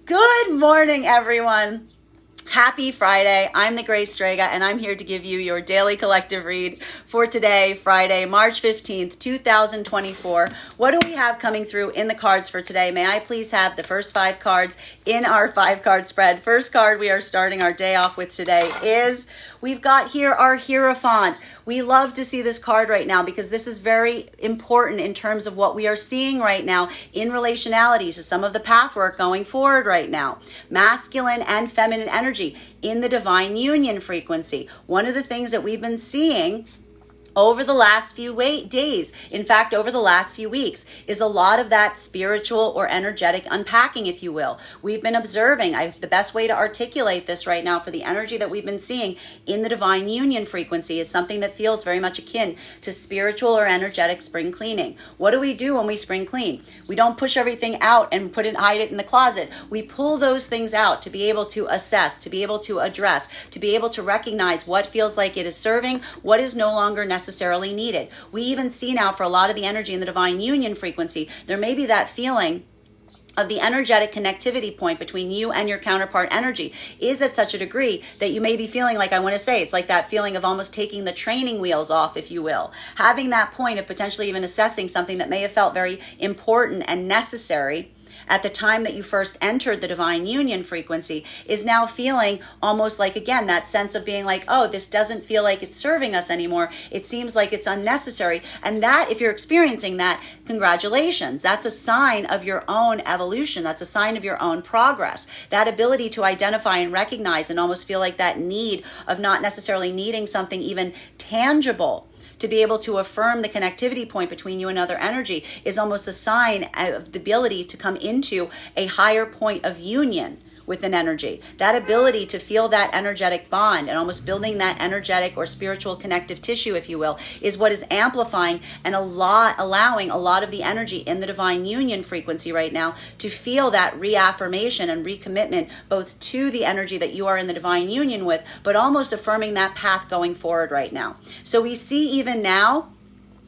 Good morning, everyone. Happy Friday. I'm the Gray Strega, and I'm here to give you your daily collective read for today, Friday, March 15th, 2024. What do we have coming through in the cards for today? May I please have the first 5 cards in our 5-card spread? First card we are starting our day off with today is, we've got here our Hierophant. We love to see this card right now because this is very important in terms of what we are seeing right now in relationality to some of the path work going forward right now. Masculine and feminine energy in the divine union frequency. One of the things that we've been seeing over the last few days, in fact, over the last few weeks, is a lot of that spiritual or energetic unpacking, if you will. We've been observing, the best way to articulate this right now for the energy that we've been seeing in the divine union frequency is something that feels very much akin to spiritual or energetic spring cleaning. What do we do when we spring clean? We don't push everything out and hide it in the closet. We pull those things out to be able to assess, to be able to address, to be able to recognize what feels like it is serving, what is no longer necessarily needed. We even see now for a lot of the energy in the divine union frequency, there may be that feeling of the energetic connectivity point between you and your counterpart energy is at such a degree that you may be feeling like, I want to say, it's like that feeling of almost taking the training wheels off, if you will. Having that point of potentially even assessing something that may have felt very important and necessary at the time that you first entered the divine union frequency is now feeling almost like, again, that sense of being like, oh, this doesn't feel like it's serving us anymore. It seems like it's unnecessary. And that, if you're experiencing that, congratulations. That's a sign of your own evolution. That's a sign of your own progress. That ability to identify and recognize and almost feel like that need of not necessarily needing something even tangible to be able to affirm the connectivity point between you and other energy is almost a sign of the ability to come into a higher point of union with an energy. That ability to feel that energetic bond and almost building that energetic or spiritual connective tissue, if you will, is what is amplifying and allowing a lot of the energy in the divine union frequency right now to feel that reaffirmation and recommitment both to the energy that you are in the divine union with, but almost affirming that path going forward right now. So we see even now,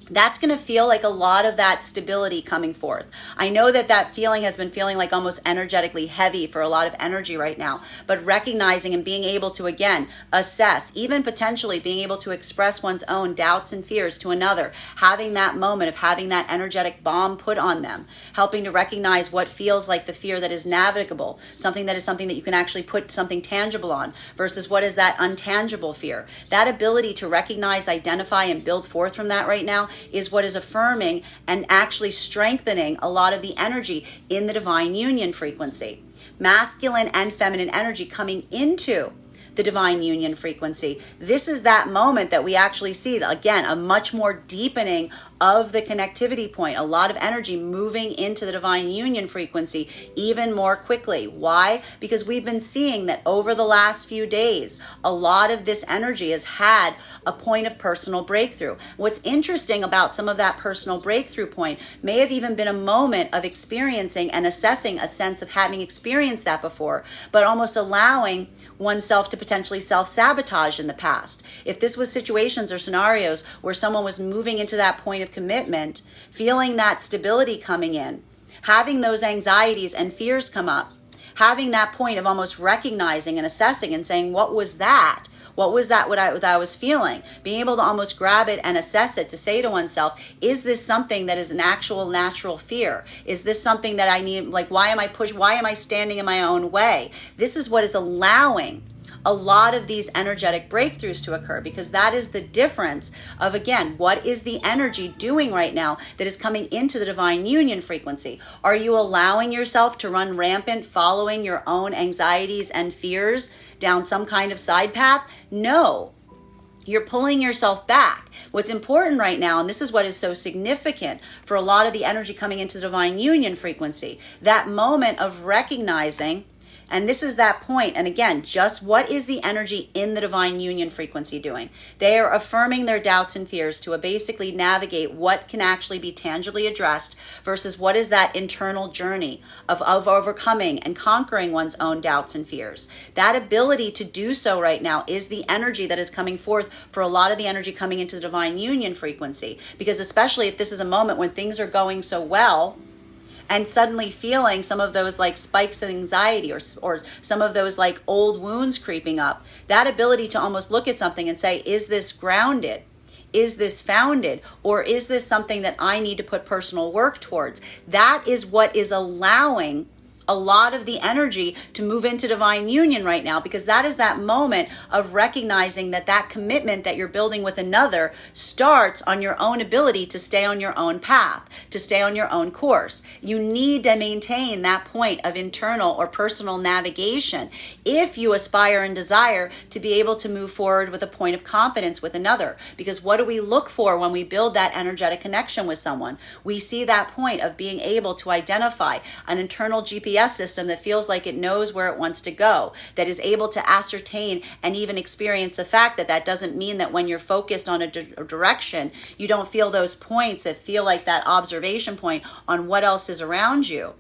that's going to feel like a lot of that stability coming forth. I know that that feeling has been feeling like almost energetically heavy for a lot of energy right now, but recognizing and being able to, again, assess, even potentially being able to express one's own doubts and fears to another, having that moment of having that energetic bomb put on them, helping to recognize what feels like the fear that is navigable, something that you can actually put something tangible on, versus what is that untangible fear. That ability to recognize, identify, and build forth from that right now is what is affirming and actually strengthening a lot of the energy in the divine union frequency. Masculine and feminine energy coming into the divine union frequency. This is that moment that we actually see, again, a much more deepening of the connectivity point, a lot of energy moving into the divine union frequency even more quickly. Why? Because we've been seeing that over the last few days, a lot of this energy has had a point of personal breakthrough. What's interesting about some of that personal breakthrough point may have even been a moment of experiencing and assessing a sense of having experienced that before, but almost allowing oneself to potentially self-sabotage in the past. If this was situations or scenarios where someone was moving into that point of commitment, feeling that stability coming in, having those anxieties and fears come up, having that point of almost recognizing and assessing and saying, what was that? What was that what I was feeling? Being able to almost grab it and assess it to say to oneself, is this something that is an actual natural fear? Is this something that I need? Like, why am I standing in my own way? This is what is allowing a lot of these energetic breakthroughs to occur, because that is the difference of, again, what is the energy doing right now that is coming into the divine union frequency? Are you allowing yourself to run rampant following your own anxieties and fears down some kind of side path? No. You're pulling yourself back. What's important right now, and this is what is so significant for a lot of the energy coming into the divine union frequency, that moment of recognizing. And this is that point. And again, just what is the energy in the divine union frequency doing? They are affirming their doubts and fears to basically navigate what can actually be tangibly addressed versus what is that internal journey of overcoming and conquering one's own doubts and fears. That ability to do so right now is the energy that is coming forth for a lot of the energy coming into the divine union frequency. Because especially if this is a moment when things are going so well, and suddenly feeling some of those like spikes of anxiety, or some of those like old wounds creeping up. That ability to almost look at something and say, is this grounded? Is this founded? Or is this something that I need to put personal work towards? That is what is allowing a lot of the energy to move into divine union right now, because that is that moment of recognizing that that commitment that you're building with another starts on your own ability to stay on your own path, to stay on your own course. You need to maintain that point of internal or personal navigation if you aspire and desire to be able to move forward with a point of confidence with another. Because what do we look for when we build that energetic connection with someone? We see that point of being able to identify an internal GPS system that feels like it knows where it wants to go, that is able to ascertain and even experience the fact that that doesn't mean that when you're focused on a direction, you don't feel those points that feel like that observation point on what else is around you.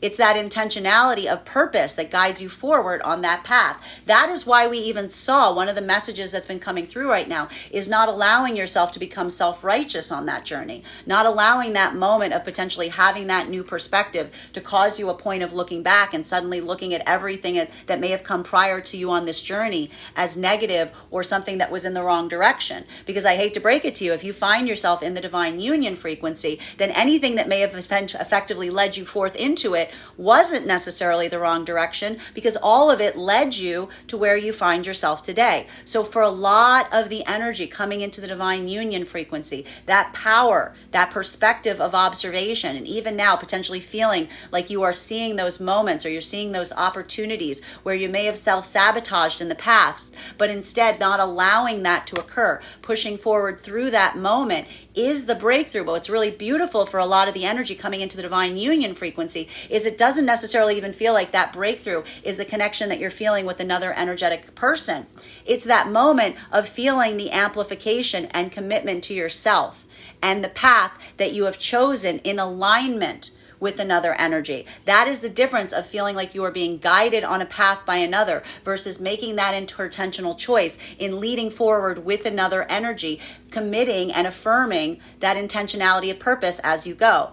It's that intentionality of purpose that guides you forward on that path. That is why we even saw one of the messages that's been coming through right now is not allowing yourself to become self-righteous on that journey, not allowing that moment of potentially having that new perspective to cause you a point of looking back and suddenly looking at everything that may have come prior to you on this journey as negative or something that was in the wrong direction. Because I hate to break it to you, if you find yourself in the divine union frequency, then anything that may have effectively led you forth into it wasn't necessarily the wrong direction, because all of it led you to where you find yourself today. So for a lot of the energy coming into the divine union frequency, that power, that perspective of observation, and even now potentially feeling like you are seeing those moments or you're seeing those opportunities where you may have self-sabotaged in the past, but instead not allowing that to occur, pushing forward through that moment is the breakthrough. But what's really beautiful for a lot of the energy coming into the divine union frequency is it doesn't necessarily even feel like that breakthrough is the connection that you're feeling with another energetic person. It's that moment of feeling the amplification and commitment to yourself and the path that you have chosen in alignment with another energy. That is the difference of feeling like you are being guided on a path by another versus making that intentional choice in leading forward with another energy, committing and affirming that intentionality of purpose as you go.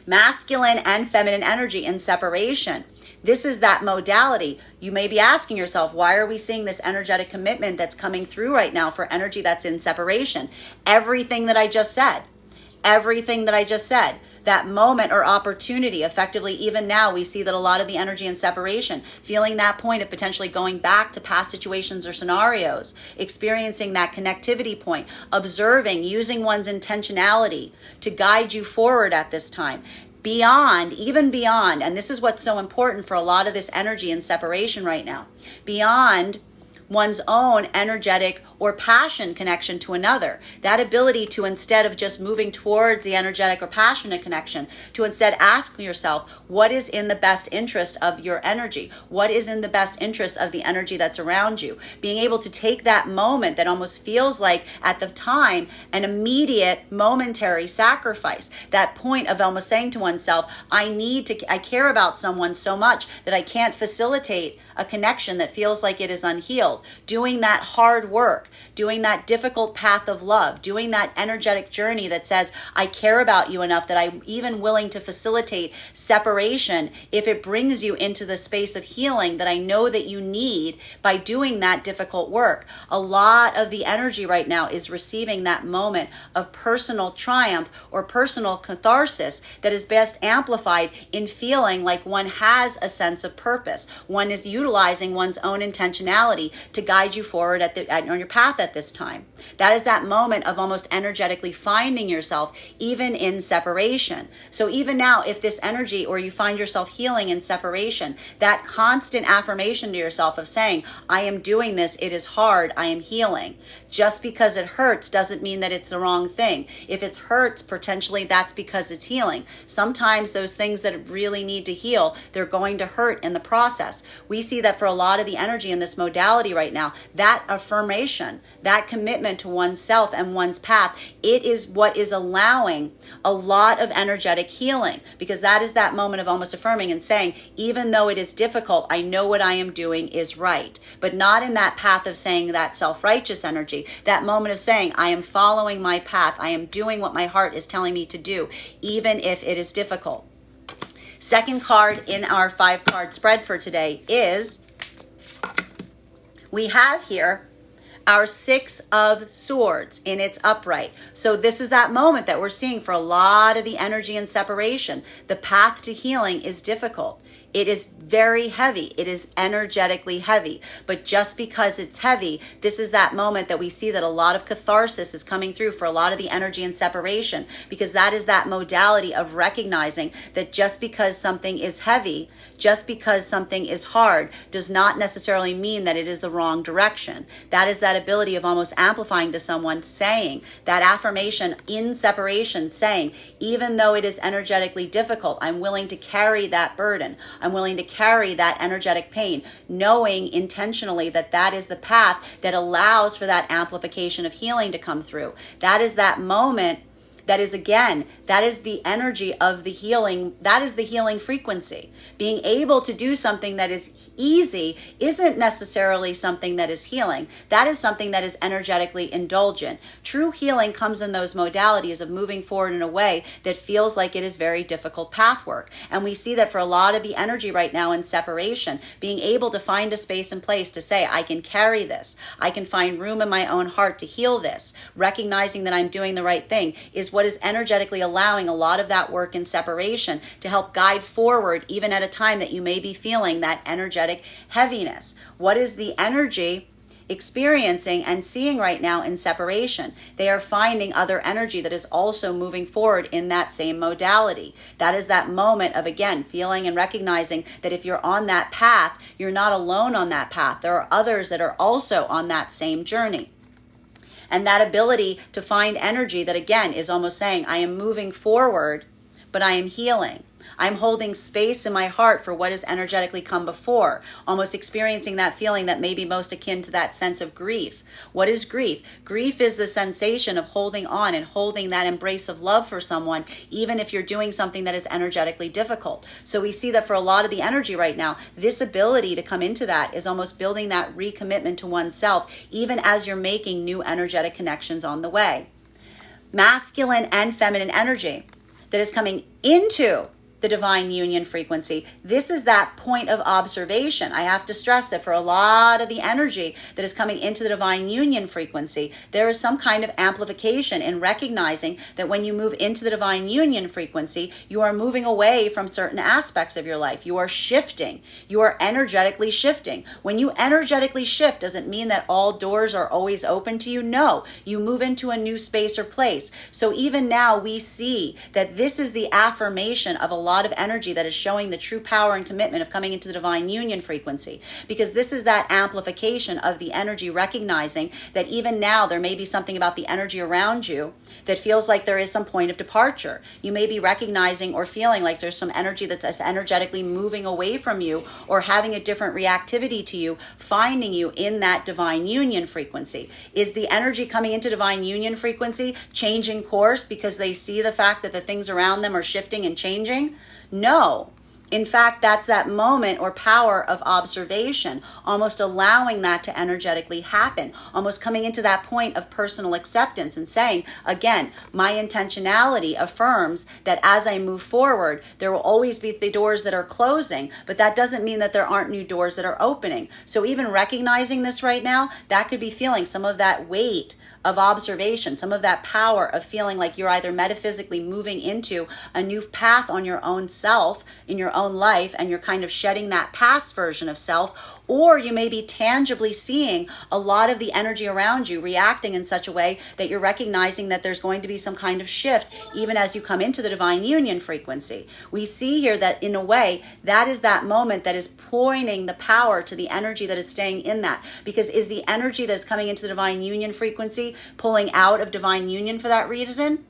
Masculine and feminine energy in separation. This is that modality. You may be asking yourself, why are we seeing this energetic commitment that's coming through right now for energy that's in separation? Everything that I just said. That moment or opportunity, effectively, even now we see that a lot of the energy in separation, feeling that point of potentially going back to past situations or scenarios, experiencing that connectivity point, observing, using one's intentionality to guide you forward at this time. Even beyond, and this is what's so important for a lot of this energy in separation right now, beyond one's own energetic or passion connection to another. That ability to, instead of just moving towards the energetic or passionate connection, to instead ask yourself, what is in the best interest of your energy? What is in the best interest of the energy that's around you? Being able to take that moment that almost feels like at the time an immediate momentary sacrifice, that point of almost saying to oneself, I care about someone so much that I can't facilitate a connection that feels like it is unhealed. Doing that hard work, doing that difficult path of love, doing that energetic journey that says, I care about you enough that I'm even willing to facilitate separation if it brings you into the space of healing that I know that you need by doing that difficult work. A lot of the energy right now is receiving that moment of personal triumph or personal catharsis that is best amplified in feeling like one has a sense of purpose. One is utilizing one's own intentionality to guide you forward on your path at this time. That is that moment of almost energetically finding yourself even in separation. So even now, if this energy or you find yourself healing in separation, that constant affirmation to yourself of saying, I am doing this, it is hard, I am healing. Just because it hurts doesn't mean that it's the wrong thing. If it hurts, potentially that's because it's healing. Sometimes those things that really need to heal, they're going to hurt in the process. We see that for a lot of the energy in this modality right now, that affirmation, that commitment to oneself and one's path, it is what is allowing a lot of energetic healing, because that is that moment of almost affirming and saying, even though it is difficult, I know what I am doing is right. But not in that path of saying that self-righteous energy, that moment of saying, I am following my path, I am doing what my heart is telling me to do, even if it is difficult. Second card in our 5-card spread for today is, we have here our 6 of Swords in its upright. So this is that moment that we're seeing for a lot of the energy and separation. The path to healing is difficult. It is very heavy. It is energetically heavy. But just because it's heavy, this is that moment that we see that a lot of catharsis is coming through for a lot of the energy and separation, because that is that modality of recognizing that just because something is heavy, just because something is hard, does not necessarily mean that it is the wrong direction. That is that ability of almost amplifying to someone, saying that affirmation in separation, saying, even though it is energetically difficult, I'm willing to carry that burden. I'm willing to carry that energetic pain, knowing intentionally that that is the path that allows for that amplification of healing to come through. That is that moment. That is, again, that is the energy of the healing. That is the healing frequency. Being able to do something that is easy isn't necessarily something that is healing. That is something that is energetically indulgent. True healing comes in those modalities of moving forward in a way that feels like it is very difficult path work. And we see that for a lot of the energy right now in separation, being able to find a space and place to say, I can carry this. I can find room in my own heart to heal this. Recognizing that I'm doing the right thing is what is energetically allowing a lot of that work in separation to help guide forward, even at a time that you may be feeling that energetic heaviness. What is the energy experiencing and seeing right now in separation? They are finding other energy that is also moving forward in that same modality. That is that moment of, again, feeling and recognizing that if you're on that path, you're not alone on that path. There are others that are also on that same journey. And that ability to find energy that, again, is almost saying, I am moving forward, but I am healing. I'm holding space in my heart for what has energetically come before, almost experiencing that feeling that may be most akin to that sense of grief. What is grief? Grief is the sensation of holding on and holding that embrace of love for someone, even if you're doing something that is energetically difficult. So we see that for a lot of the energy right now, this ability to come into that is almost building that recommitment to oneself, even as you're making new energetic connections on the way. Masculine and feminine energy that is coming into the divine union frequency. This is that point of observation. I have to stress that for a lot of the energy that is coming into the divine union frequency, there is some kind of amplification in recognizing that when you move into the divine union frequency, you are moving away from certain aspects of your life. You are shifting. You are energetically shifting. When you energetically shift, does it mean that all doors are always open to you? No. You move into a new space or place. So even now we see that this is the affirmation of a lot of energy that is showing the true power and commitment of coming into the divine union frequency, because this is that amplification of the energy, recognizing that even now there may be something about the energy around you that feels like there is some point of departure. You may be recognizing or feeling like there's some energy that's energetically moving away from you or having a different reactivity to you, finding you in that divine union frequency. Is the energy coming into divine union frequency changing course because they see the fact that the things around them are shifting and changing? No. In fact, that's that moment or power of observation, almost allowing that to energetically happen, almost coming into that point of personal acceptance and saying, again, my intentionality affirms that as I move forward, there will always be the doors that are closing, but that doesn't mean that there aren't new doors that are opening. So even recognizing this right now, that could be feeling some of that weight of observation, some of that power of feeling like you're either metaphysically moving into a new path on your own self, in your own life, and you're kind of shedding that past version of self, or you may be tangibly seeing a lot of the energy around you reacting in such a way that you're recognizing that there's going to be some kind of shift even as you come into the divine union frequency. We see here that in a way, that is that moment that is pointing the power to the energy that is staying in that. Because is the energy that is coming into the divine union frequency pulling out of divine union for that reason?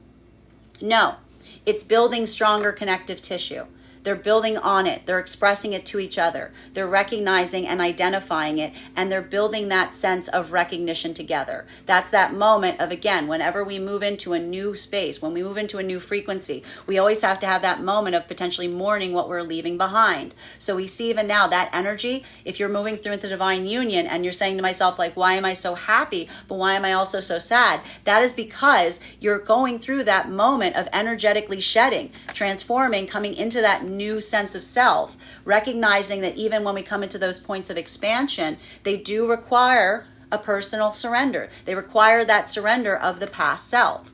No, it's building stronger connective tissue. They're building on it. They're expressing it to each other. They're recognizing and identifying it, and they're building that sense of recognition together. That's that moment of, again, whenever we move into a new space, when we move into a new frequency, we always have to have that moment of potentially mourning what we're leaving behind. So we see even now that energy, if you're moving through into divine union and you're saying to myself, like, why am I so happy, but why am I also so sad? That is because you're going through that moment of energetically shedding, transforming, coming into that new sense of self, recognizing that even when we come into those points of expansion, they do require a personal surrender. They require that surrender of the past self.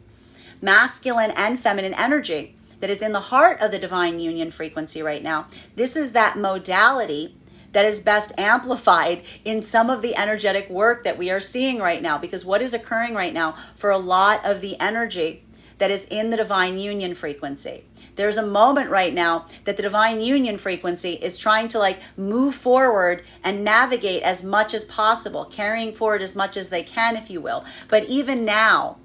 Masculine and feminine energy that is in the heart of the divine union frequency right now. This is that modality that is best amplified in some of the energetic work that we are seeing right now, because what is occurring right now for a lot of the energy that is in the divine union frequency. There's a moment right now that the divine union frequency is trying to move forward and navigate as much as possible, carrying forward as much as they can, if you will. But even now,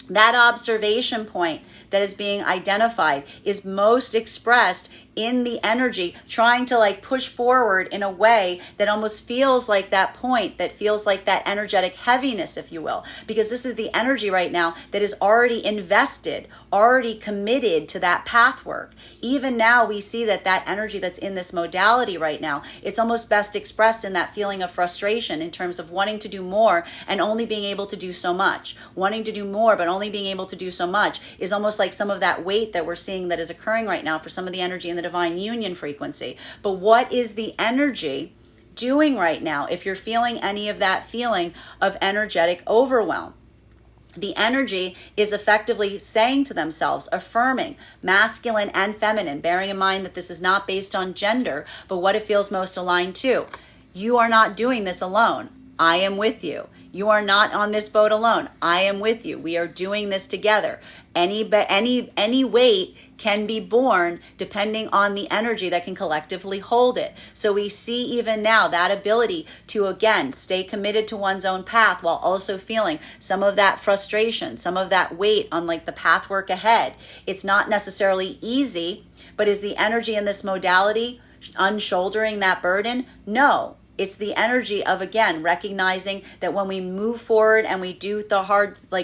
that observation point that is being identified is most expressed in the energy trying to push forward in a way that almost feels like that point, that feels like that energetic heaviness, if you will, because this is the energy right now that is already invested, already committed to that path work. Even now we see that energy that's in this modality right now, it's almost best expressed in that feeling of frustration in terms of wanting to do more and only being able to do so much. Wanting to do more but only being able to do so much is almost like some of that weight that we're seeing that is occurring right now for some of the energy in the divine union frequency. But what is the energy doing right now if you're feeling any of that feeling of energetic overwhelm? The energy is effectively saying to themselves, affirming masculine and feminine, bearing in mind that this is not based on gender, but what it feels most aligned to. You are not doing this alone. I am with you. You are not on this boat alone. I am with you. We are doing this together. Any weight can be borne depending on the energy that can collectively hold it. So we see even now that ability to, again, stay committed to one's own path while also feeling some of that frustration, some of that weight on the path work ahead. It's not necessarily easy, but is the energy in this modality unshouldering that burden? No. It's the energy of, again, recognizing that when we move forward and we do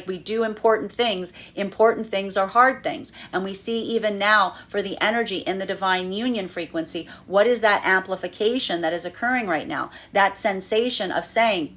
we do important things are hard things. And we see even now for the energy in the divine union frequency, what is that amplification that is occurring right now? That sensation of saying,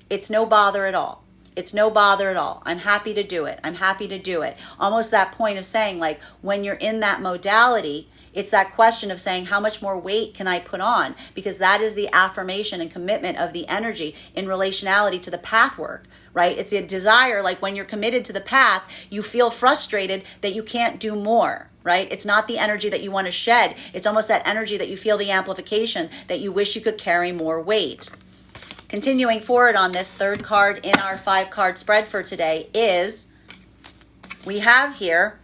it's no bother at all. It's no bother at all. I'm happy to do it. I'm happy to do it. Almost that point of saying, when you're in that modality, it's that question of saying, how much more weight can I put on? Because that is the affirmation and commitment of the energy in relationality to the path work, right? It's a desire, when you're committed to the path, you feel frustrated that you can't do more, right? It's not the energy that you want to shed. It's almost that energy that you feel the amplification that you wish you could carry more weight. Continuing forward on this, third card in our 5-card spread for today is, we have here,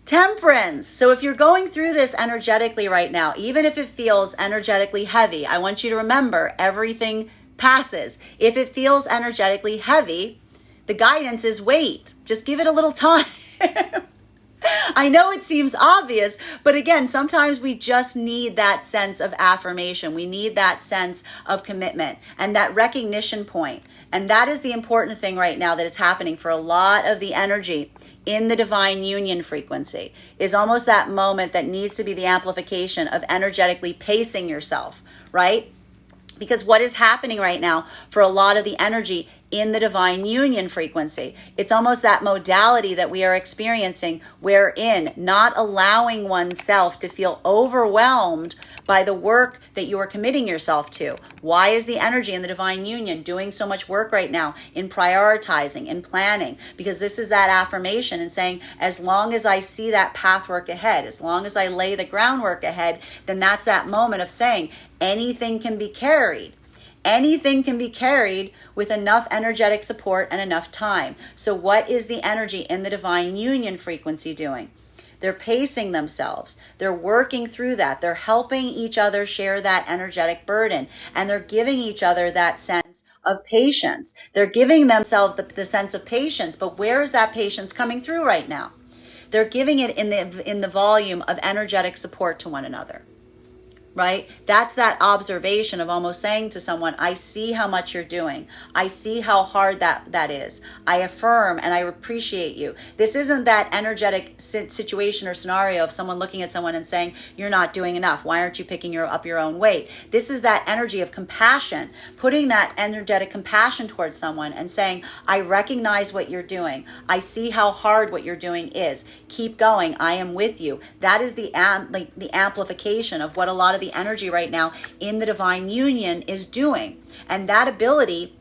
Temperance. So if you're going through this energetically right now, even if it feels energetically heavy, I want you to remember everything passes. If it feels energetically heavy, the guidance is wait. Just give it a little time. I know it seems obvious, but again, sometimes we just need that sense of affirmation. We need that sense of commitment and that recognition point. And that is the important thing right now that is happening for a lot of the energy in the divine union frequency, is almost that moment that needs to be the amplification of energetically pacing yourself, right? Because what is happening right now for a lot of the energy in the divine union frequency, it's almost that modality that we are experiencing wherein not allowing oneself to feel overwhelmed by the work that you are committing yourself to. Why is the energy in the divine union doing so much work right now in prioritizing and planning? Because this is that affirmation and saying, as long as I see that path work ahead, as long as I lay the groundwork ahead, then that's that moment of saying anything can be carried. Anything can be carried with enough energetic support and enough time. So what is the energy in the divine union frequency doing? They're pacing themselves. They're working through that. They're helping each other share that energetic burden. And they're giving each other that sense of patience. They're giving themselves the sense of patience. But where is that patience coming through right now? They're giving it in the volume of energetic support to one another. right? That's that observation of almost saying to someone, I see how much you're doing. I see how hard that is. I affirm and I appreciate you. This isn't that energetic situation or scenario of someone looking at someone and saying, you're not doing enough. Why aren't you picking up your own weight? This is that energy of compassion, putting that energetic compassion towards someone and saying, I recognize what you're doing. I see how hard what you're doing is. Keep going. I am with you. That is the amplification of what a lot of the energy right now in the divine union is doing. And that ability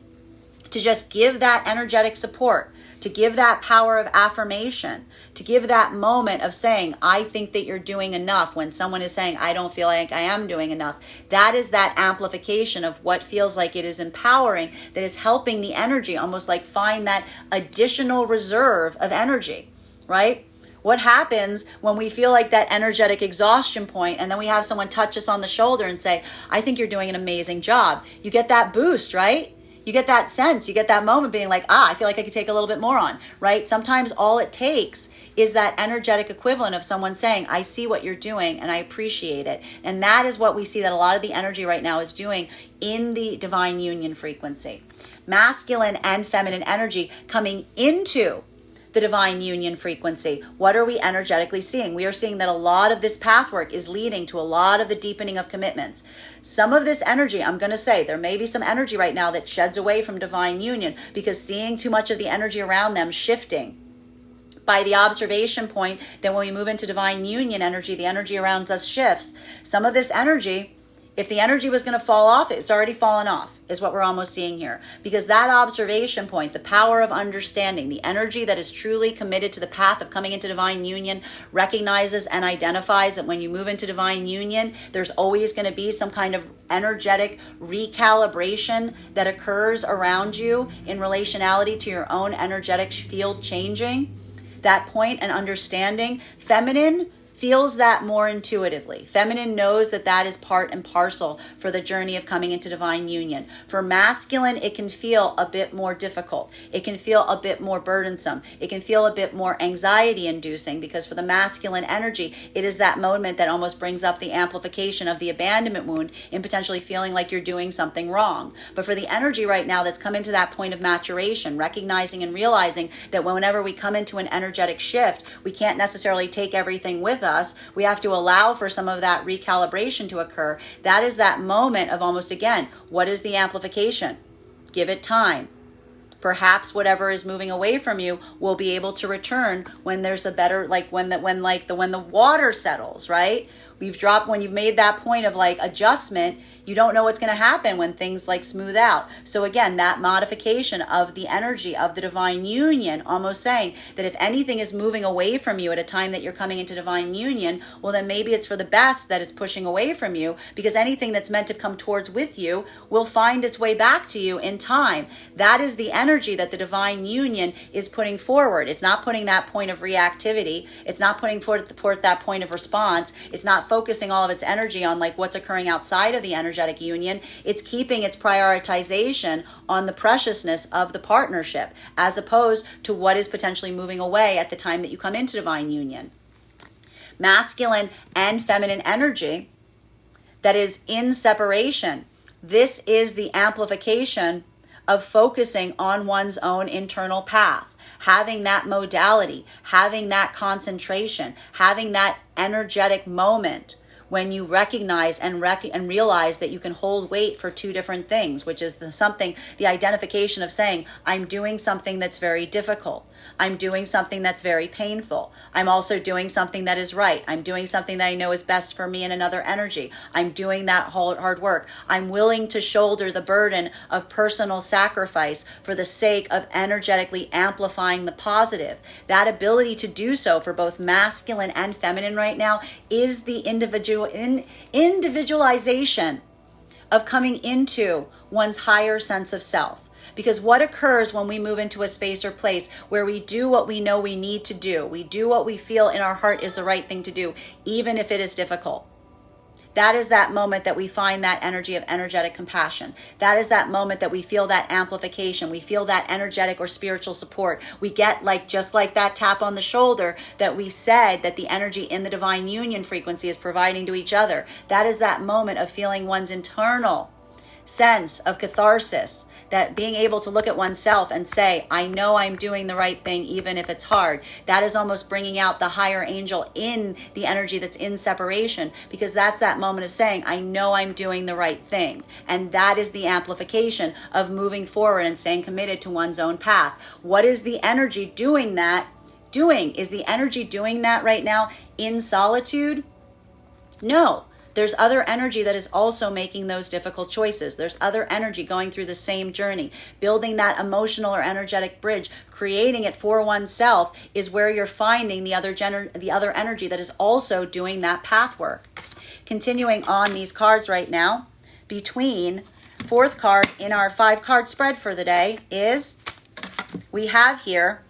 to just give that energetic support, to give that power of affirmation, to give that moment of saying, I think that you're doing enough, when someone is saying, I don't feel like I am doing enough. That is that amplification of what feels like it is empowering, that is helping the energy almost like find that additional reserve of energy, right? What happens when we feel like that energetic exhaustion point and then we have someone touch us on the shoulder and say, I think you're doing an amazing job. You get that boost, right? You get that sense, you get that moment being like, I feel like I could take a little bit more on, right? Sometimes all it takes is that energetic equivalent of someone saying, I see what you're doing and I appreciate it. And that is what we see that a lot of the energy right now is doing in the divine union frequency. Masculine and feminine energy coming into the divine union frequency. What are we energetically seeing? We are seeing that a lot of this path work is leading to a lot of the deepening of commitments. Some of this energy, I'm going to say, there may be some energy right now that sheds away from divine union because seeing too much of the energy around them shifting. By the observation point, then when we move into divine union energy, the energy around us shifts. Some of this energy, if the energy was going to fall off, it's already fallen off, is what we're almost seeing here. Because that observation point, the power of understanding, the energy that is truly committed to the path of coming into divine union, recognizes and identifies that when you move into divine union, there's always going to be some kind of energetic recalibration that occurs around you in relationality to your own energetic field changing. That point and understanding, feminine feels that more intuitively. Feminine knows that that is part and parcel for the journey of coming into divine union. For masculine, it can feel a bit more difficult. It can feel a bit more burdensome. It can feel a bit more anxiety inducing because for the masculine energy, it is that moment that almost brings up the amplification of the abandonment wound in potentially feeling like you're doing something wrong. But for the energy right now that's come into that point of maturation, recognizing and realizing that whenever we come into an energetic shift, we can't necessarily take everything with us. We have to allow for some of that recalibration to occur. That is that moment of almost, again, what is the amplification? Give it time. Perhaps whatever is moving away from you will be able to return when there's a better, like when the water settles, right? When you've made that point of like adjustment, you don't know what's going to happen when things like smooth out. So again, that modification of the energy of the divine union, almost saying that if anything is moving away from you at a time that you're coming into divine union, well, then maybe it's for the best that it's pushing away from you, because anything that's meant to come towards with you will find its way back to you in time. That is the energy that the divine union is putting forward. It's not putting that point of reactivity. It's not putting forth that point of response. It's not focusing all of its energy on like what's occurring outside of the energetic union. It's keeping its prioritization on the preciousness of the partnership as opposed to what is potentially moving away at the time that you come into divine union. Masculine and feminine energy that is in separation. This is the amplification of focusing on one's own internal path, having that modality, having that concentration, having that energetic moment when you recognize and realize that you can hold weight for two different things, which is the identification of saying, I'm doing something that's very difficult. I'm doing something that's very painful. I'm also doing something that is right. I'm doing something that I know is best for me and another energy. I'm doing that hard work. I'm willing to shoulder the burden of personal sacrifice for the sake of energetically amplifying the positive. That ability to do so for both masculine and feminine right now is the individualization of coming into one's higher sense of self. Because what occurs when we move into a space or place where we do what we know we need to do, we do what we feel in our heart is the right thing to do, even if it is difficult. That is that moment that we find that energy of energetic compassion. That is that moment that we feel that amplification. We feel that energetic or spiritual support. We get like, just like that tap on the shoulder that we said that the energy in the divine union frequency is providing to each other. That is that moment of feeling one's internal sense of catharsis, that being able to look at oneself and say, I know I'm doing the right thing even if it's hard. That is almost bringing out the higher angel in the energy that's in separation, because that's that moment of saying, I know I'm doing the right thing. And that is the amplification of moving forward and staying committed to one's own path. What is the energy doing that? Is the energy doing that right now in solitude? No. There's other energy that is also making those difficult choices. There's other energy going through the same journey. Building that emotional or energetic bridge, creating it for oneself, is where you're finding the other energy that is also doing that path work. Continuing on these cards right now, between fourth card in our 5-card spread for the day is, we have here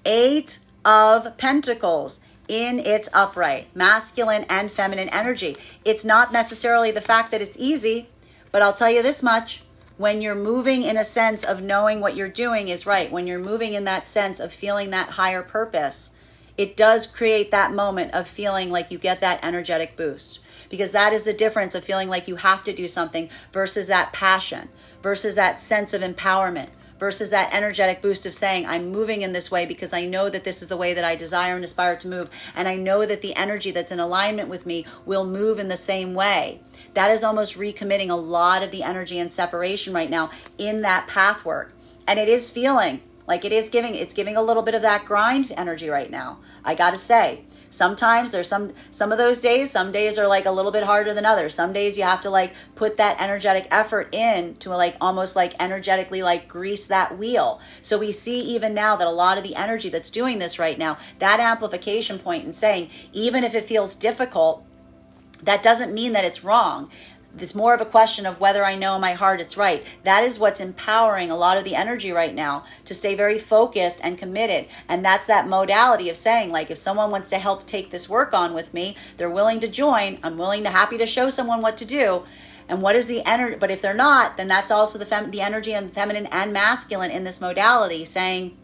8 of Pentacles in its upright, masculine and feminine energy. It's not necessarily the fact that it's easy, but I'll tell you this much. When you're moving in a sense of knowing what you're doing is right, when you're moving in that sense of feeling that higher purpose, it does create that moment of feeling like you get that energetic boost. Because that is the difference of feeling like you have to do something versus that passion, versus that sense of empowerment, versus that energetic boost of saying, I'm moving in this way because I know that this is the way that I desire and aspire to move. And I know that the energy that's in alignment with me will move in the same way. That is almost recommitting a lot of the energy and separation right now in that path work. And it is feeling like it's giving a little bit of that grind energy right now. I got to say, sometimes there's some of those days, some days are like a little bit harder than others. Some days you have to like put that energetic effort in to like almost like energetically like grease that wheel. So we see even now that a lot of the energy that's doing this right now, that amplification point and saying, even if it feels difficult, that doesn't mean that it's wrong. It's more of a question of whether I know in my heart it's right. That is what's empowering a lot of the energy right now to stay very focused and committed. And that's that modality of saying, like, if someone wants to help take this work on with me, they're willing to join. I'm happy to show someone what to do. And what is the energy? But if they're not, then that's also the energy and feminine and masculine in this modality saying,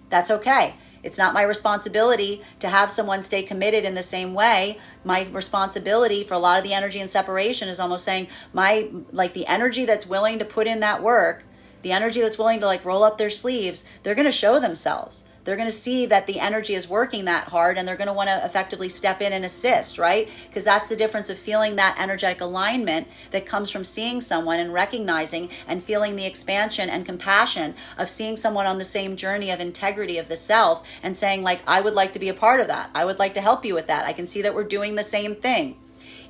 that's okay. It's not my responsibility to have someone stay committed in the same way. My responsibility for a lot of the energy and separation is almost saying the energy that's willing to put in that work, the energy that's willing to like roll up their sleeves, they're going to show themselves. They're going to see that the energy is working that hard, and they're going to want to effectively step in and assist, right? Because that's the difference of feeling that energetic alignment that comes from seeing someone and recognizing and feeling the expansion and compassion of seeing someone on the same journey of integrity of the self and saying, like, I would like to be a part of that. I would like to help you with that. I can see that we're doing the same thing.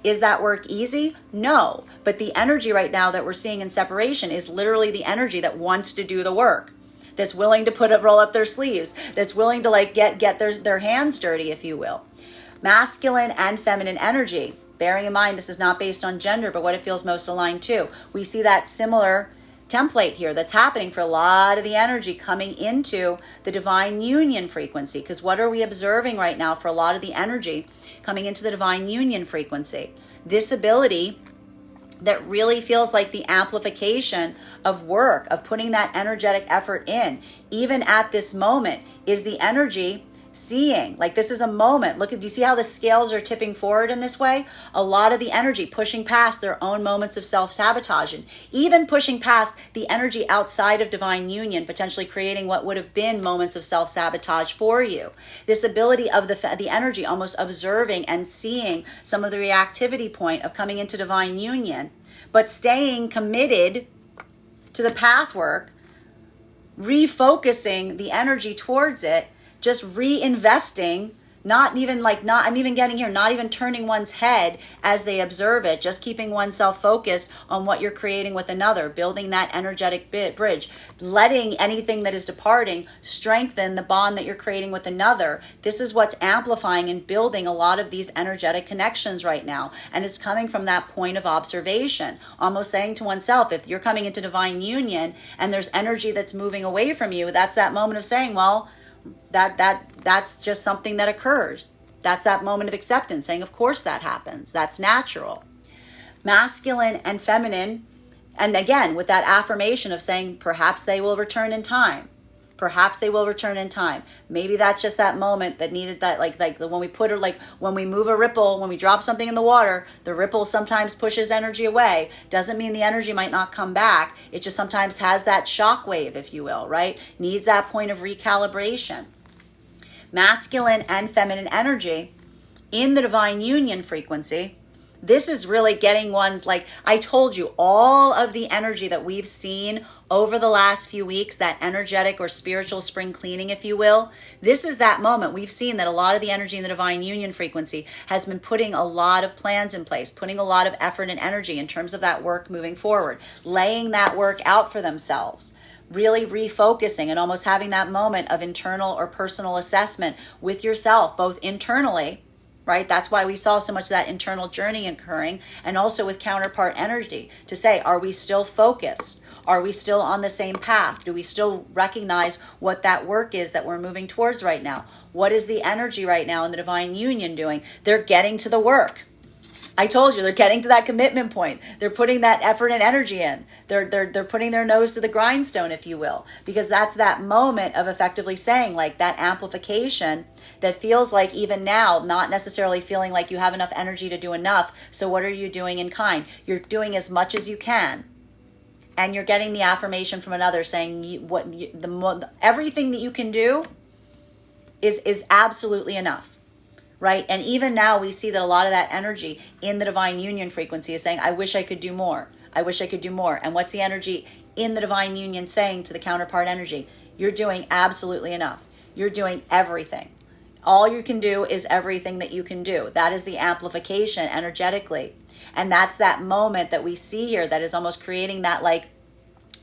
Is that work easy? No. But the energy right now that we're seeing in separation is literally the energy that wants to do the work, that's willing to roll up their sleeves, that's willing to like get their hands dirty, if you will. Masculine and feminine energy, bearing in mind this is not based on gender, but what it feels most aligned to. We see that similar template here that's happening for a lot of the energy coming into the divine union frequency. Because what are we observing right now for a lot of the energy coming into the divine union frequency? This ability that really feels like the amplification of work, of putting that energetic effort in, even at this moment, is the energy seeing. Like, this is a moment. Look, do you see how the scales are tipping forward in this way? A lot of the energy pushing past their own moments of self-sabotage, and even pushing past the energy outside of divine union, potentially creating what would have been moments of self-sabotage for you. This ability of the energy almost observing and seeing some of the reactivity point of coming into divine union, but staying committed to the path work, refocusing the energy towards it, just reinvesting, not even turning one's head as they observe it, just keeping oneself focused on what you're creating with another, building that energetic bridge, letting anything that is departing strengthen the bond that you're creating with another. This is what's amplifying and building a lot of these energetic connections right now. And it's coming from that point of observation, almost saying to oneself, if you're coming into divine union and there's energy that's moving away from you, that's that moment of saying, well, that's just something that occurs. That's that moment of acceptance, saying, of course that happens. That's natural. Masculine and feminine, and again, with that affirmation of saying, perhaps they will return in time. Perhaps they will return in time. Maybe that's just that moment that needed that, like when we put her, like when we move a ripple, when we drop something in the water, the ripple sometimes pushes energy away. Doesn't mean the energy might not come back. It just sometimes has that shock wave, if you will, right? Needs that point of recalibration. Masculine and feminine energy in the divine union frequency. This is really getting one's, like I told you, all of the energy that we've seen over the last few weeks, that energetic or spiritual spring cleaning, if you will. This is that moment. We've seen that a lot of the energy in the divine union frequency has been putting a lot of plans in place, putting a lot of effort and energy in terms of that work moving forward, laying that work out for themselves, really refocusing and almost having that moment of internal or personal assessment with yourself, both internally, right? That's why we saw so much of that internal journey occurring, and also with counterpart energy to say, are we still focused? Are we still on the same path? Do we still recognize what that work is that we're moving towards right now? What is the energy right now in the divine union doing? They're getting to the work. I told you, they're getting to that commitment point. They're putting that effort and energy in. They're putting their nose to the grindstone, if you will, because that's that moment of effectively saying, like, that amplification that feels like even now, not necessarily feeling like you have enough energy to do enough. So what are you doing in kind? You're doing as much as you can. And you're getting the affirmation from another saying everything that you can do is absolutely enough. Right? And even now we see that a lot of that energy in the divine union frequency is saying, I wish I could do more. I wish I could do more. And what's the energy in the divine union saying to the counterpart energy? You're doing absolutely enough. You're doing everything. All you can do is everything that you can do. That is the amplification energetically. And that's that moment that we see here that is almost creating that, like,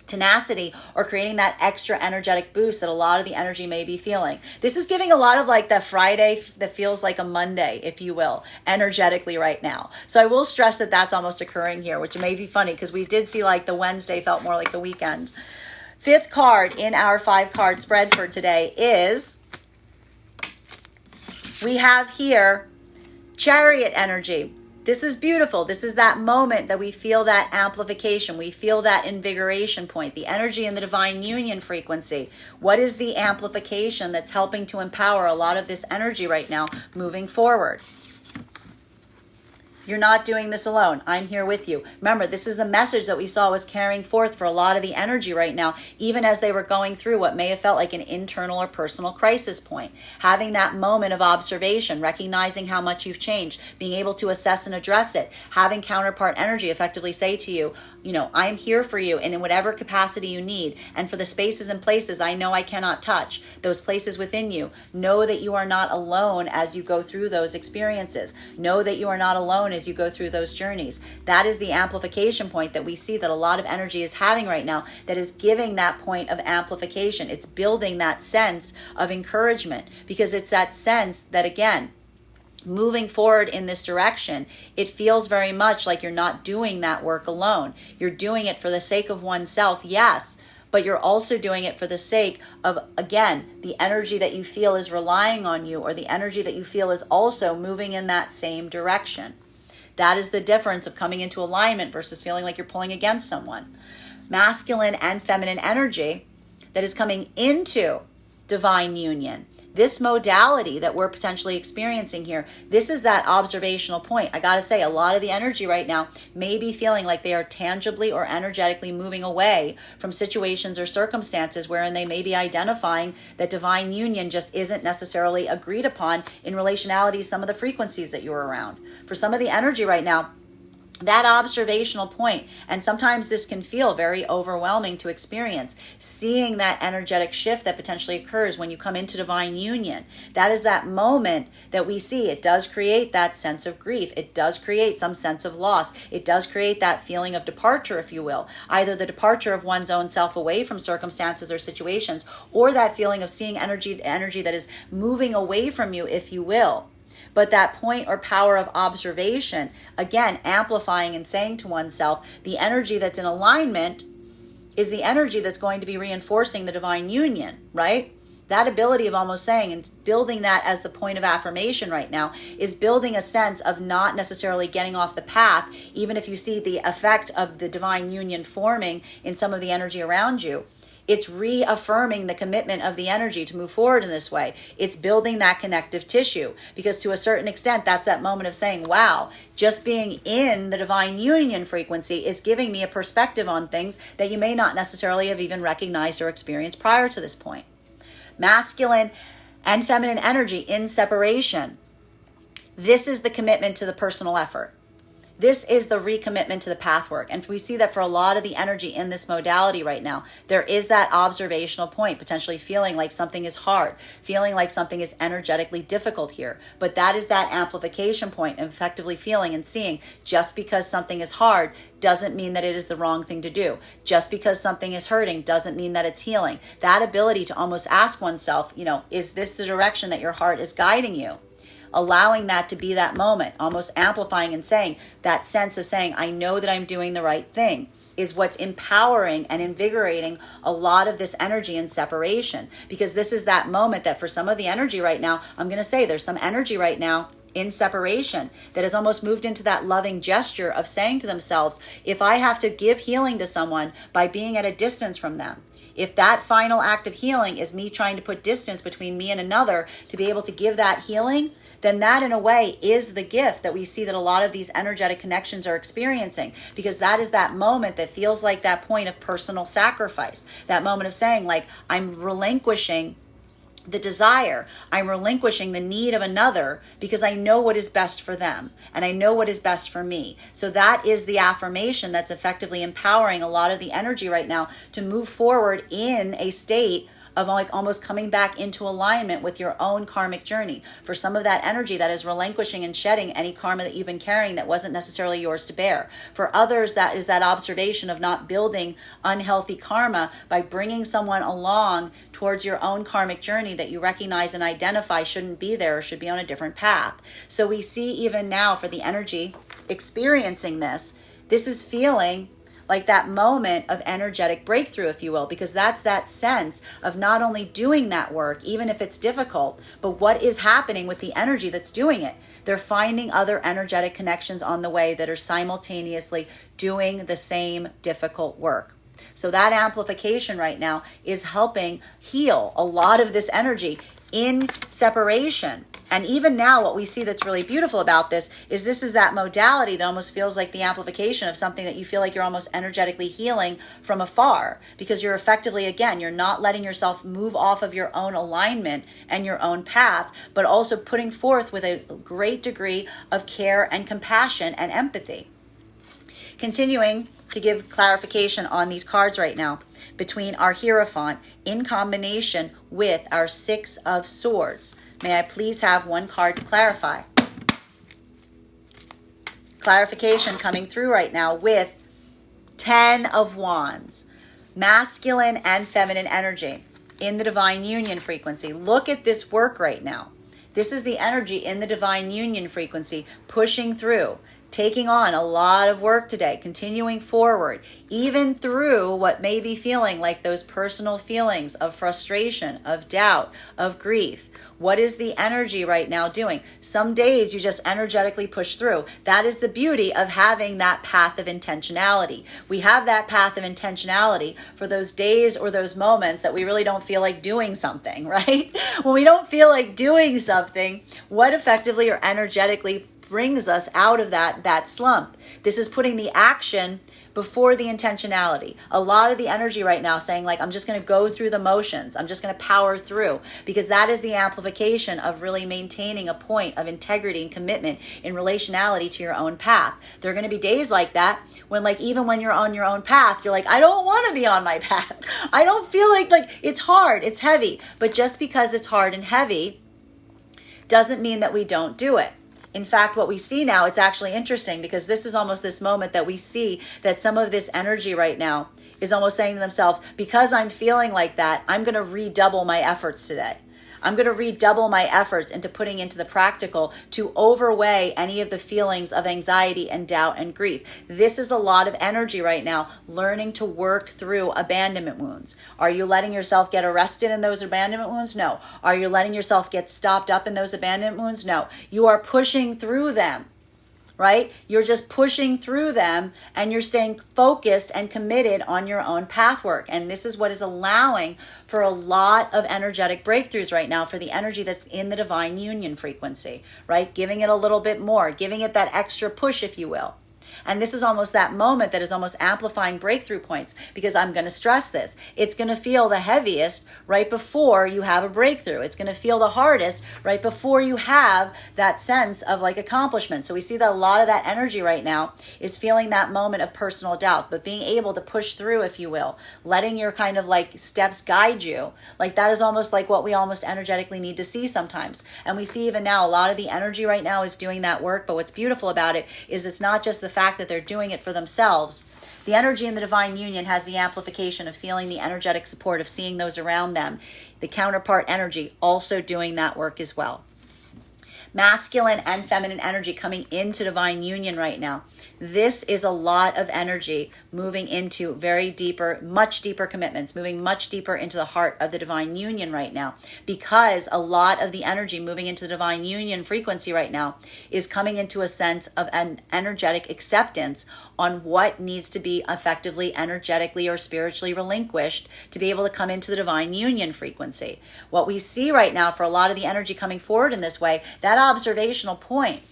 tenacity, or creating that extra energetic boost that a lot of the energy may be feeling. This is giving a lot of like that Friday that feels like a Monday, if you will, energetically right now. So I will stress that that's almost occurring here, which may be funny because we did see like the Wednesday felt more like the weekend. Fifth card in our 5-card spread for today is, we have here Chariot energy. This is beautiful. This is that moment that we feel that amplification. We feel that invigoration point, the energy in the divine union frequency. What is the amplification that's helping to empower a lot of this energy right now moving forward? You're not doing this alone. I'm here with you. Remember, this is the message that we saw was carrying forth for a lot of the energy right now, even as they were going through what may have felt like an internal or personal crisis point. Having that moment of observation, recognizing how much you've changed, being able to assess and address it, having counterpart energy effectively say to you, I'm here for you and in whatever capacity you need. And for the spaces and places I know I cannot touch, those places within you, know that you are not alone as you go through those experiences. Know that you are not alone as you go through those journeys. That is the amplification point that we see that a lot of energy is having right now, that is giving that point of amplification. It's building that sense of encouragement, because it's that sense that, again, moving forward in this direction, it feels very much like you're not doing that work alone. You're doing it for the sake of oneself, yes, but you're also doing it for the sake of, again, the energy that you feel is relying on you, or the energy that you feel is also moving in that same direction. That is the difference of coming into alignment versus feeling like you're pulling against someone. Masculine and feminine energy that is coming into divine union. This modality that we're potentially experiencing here, this is that observational point. I got to say, a lot of the energy right now may be feeling like they are tangibly or energetically moving away from situations or circumstances wherein they may be identifying that divine union just isn't necessarily agreed upon in relationality to some of the frequencies that you're around. For some of the energy right now, that observational point, and sometimes this can feel very overwhelming to experience, seeing that energetic shift that potentially occurs when you come into divine union. That is that moment that we see. It does create that sense of grief. It does create some sense of loss. It does create that feeling of departure, if you will, either the departure of one's own self away from circumstances or situations, or that feeling of seeing energy that is moving away from you, if you will. But that point or power of observation, again, amplifying and saying to oneself, the energy that's in alignment is the energy that's going to be reinforcing the divine union, right? That ability of almost saying and building that as the point of affirmation right now is building a sense of not necessarily getting off the path, even if you see the effect of the divine union forming in some of the energy around you. It's reaffirming the commitment of the energy to move forward in this way. It's building that connective tissue, because to a certain extent, that's that moment of saying, wow, just being in the divine union frequency is giving me a perspective on things that you may not necessarily have even recognized or experienced prior to this point. Masculine and feminine energy in separation. This is the commitment to the personal effort. This is the recommitment to the path work. And we see that for a lot of the energy in this modality right now, there is that observational point, potentially feeling like something is hard, feeling like something is energetically difficult here. But that is that amplification point, effectively feeling and seeing just because something is hard doesn't mean that it is the wrong thing to do. Just because something is hurting doesn't mean that it's healing. That ability to almost ask oneself, is this the direction that your heart is guiding you? Allowing that to be that moment, almost amplifying and saying that sense of saying, I know that I'm doing the right thing, is what's empowering and invigorating a lot of this energy in separation. Because this is that moment that for some of the energy right now, I'm going to say there's some energy right now in separation that has almost moved into that loving gesture of saying to themselves, if I have to give healing to someone by being at a distance from them, if that final act of healing is me trying to put distance between me and another to be able to give that healing, then that in a way is the gift that we see that a lot of these energetic connections are experiencing, because that is that moment that feels like that point of personal sacrifice, that moment of saying like, I'm relinquishing the desire, I'm relinquishing the need of another because I know what is best for them and I know what is best for me. So that is the affirmation that's effectively empowering a lot of the energy right now to move forward in a state of like almost coming back into alignment with your own karmic journey. For some of that energy, that is relinquishing and shedding any karma that you've been carrying that wasn't necessarily yours to bear. For others, that is that observation of not building unhealthy karma by bringing someone along towards your own karmic journey that you recognize and identify shouldn't be there or should be on a different path. So we see even now for the energy experiencing this is feeling like that moment of energetic breakthrough, if you will, because that's that sense of not only doing that work, even if it's difficult, but what is happening with the energy that's doing it. They're finding other energetic connections on the way that are simultaneously doing the same difficult work. So that amplification right now is helping heal a lot of this energy in separation. And even now, what we see that's really beautiful about this is that modality that almost feels like the amplification of something that you feel like you're almost energetically healing from afar, because you're effectively, again, you're not letting yourself move off of your own alignment and your own path, but also putting forth with a great degree of care and compassion and empathy. Continuing to give clarification on these cards right now between our Hierophant in combination with our Six of Swords. May I please have one card to clarify? Clarification coming through right now with Ten of Wands, masculine and feminine energy in the divine union frequency. Look at this work right now. This is the energy in the divine union frequency pushing through, taking on a lot of work today, continuing forward, even through what may be feeling like those personal feelings of frustration, of doubt, of grief. What is the energy right now doing? Some days you just energetically push through. That is the beauty of having that path of intentionality. We have that path of intentionality for those days or those moments that we really don't feel like doing something, right? When we don't feel like doing something, what effectively or energetically brings us out of that slump? This is putting the action before the intentionality. A lot of the energy right now saying like, I'm just going to go through the motions. I'm just going to power through, because that is the amplification of really maintaining a point of integrity and commitment in relationality to your own path. There are going to be days like that when like, even when you're on your own path, you're like, I don't want to be on my path. I don't feel like it's hard, it's heavy. But just because it's hard and heavy doesn't mean that we don't do it. In fact, what we see now, it's actually interesting, because this is almost this moment that we see that some of this energy right now is almost saying to themselves, because I'm feeling like that, I'm going to redouble my efforts today. I'm going to redouble my efforts into putting into the practical to overweigh any of the feelings of anxiety and doubt and grief. This is a lot of energy right now, learning to work through abandonment wounds. Are you letting yourself get arrested in those abandonment wounds? No. Are you letting yourself get stopped up in those abandonment wounds? No. You are pushing through them. Right? You're just pushing through them and you're staying focused and committed on your own path work. And this is what is allowing for a lot of energetic breakthroughs right now for the energy that's in the divine union frequency, right? Giving it a little bit more, giving it that extra push, if you will. And this is almost that moment that is almost amplifying breakthrough points, because I'm going to stress this. It's going to feel the heaviest right before you have a breakthrough. It's going to feel the hardest right before you have that sense of like accomplishment. So we see that a lot of that energy right now is feeling that moment of personal doubt, but being able to push through, if you will, letting your kind of like steps guide you. Like that is almost like what we almost energetically need to see sometimes. And we see even now a lot of the energy right now is doing that work. But what's beautiful about it is it's not just the fact that they're doing it for themselves. The energy in the divine union has the amplification of feeling the energetic support of seeing those around them. The counterpart energy also doing that work as well. Masculine and feminine energy coming into divine union right now. This is a lot of energy moving into very deeper, much deeper commitments, moving much deeper into the heart of the divine union right now, because a lot of the energy moving into the divine union frequency right now is coming into a sense of an energetic acceptance on what needs to be effectively, energetically, or spiritually relinquished to be able to come into the divine union frequency. What we see right now for a lot of the energy coming forward in this way, that observational point,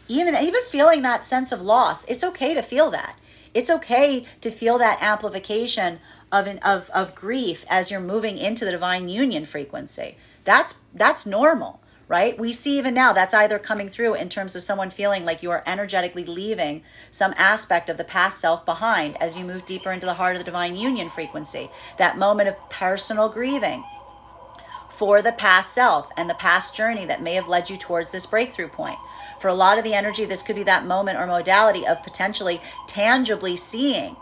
even feeling that sense of loss, it's okay to feel that. It's okay to feel that amplification of grief as you're moving into the divine union frequency. That's normal, right? We see even now that's either coming through in terms of someone feeling like you are energetically leaving some aspect of the past self behind as you move deeper into the heart of the divine union frequency. That moment of personal grieving for the past self and the past journey that may have led you towards this breakthrough point. For a lot of the energy, this could be that moment or modality of potentially tangibly seeing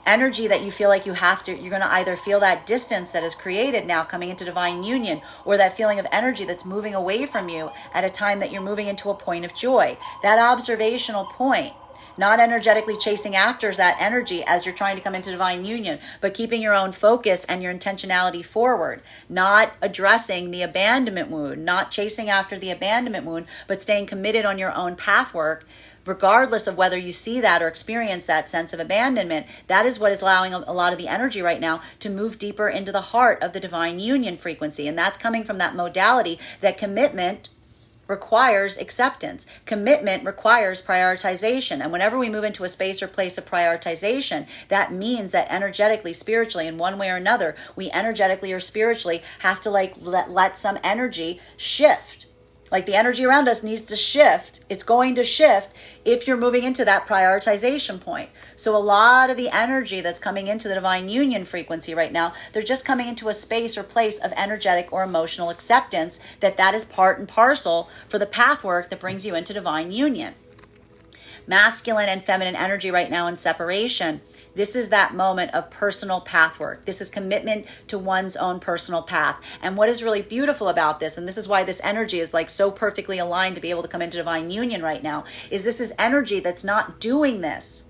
energy that you feel like you're going to either feel that distance that is created now coming into divine union, or that feeling of energy that's moving away from you at a time that you're moving into a point of joy. That observational point, not energetically chasing after that energy as you're trying to come into divine union, but keeping your own focus and your intentionality forward, not addressing the abandonment wound, not chasing after the abandonment wound, but staying committed on your own path work, regardless of whether you see that or experience that sense of abandonment. That is what is allowing a lot of the energy right now to move deeper into the heart of the divine union frequency. And that's coming from that modality that commitment requires acceptance. Commitment requires prioritization. And whenever we move into a space or place of prioritization, that means that energetically, spiritually, in one way or another, we energetically or spiritually have to let some energy shift. Like the energy around us needs to shift. It's going to shift if you're moving into that prioritization point. So a lot of the energy that's coming into the divine union frequency right now, they're just coming into a space or place of energetic or emotional acceptance that is part and parcel for the path work that brings you into divine union. Masculine and feminine energy right now in separation. This is that moment of personal path work. This is commitment to one's own personal path. And what is really beautiful about this, and this is why this energy is like so perfectly aligned to be able to come into divine union right now, is this is energy that's not doing this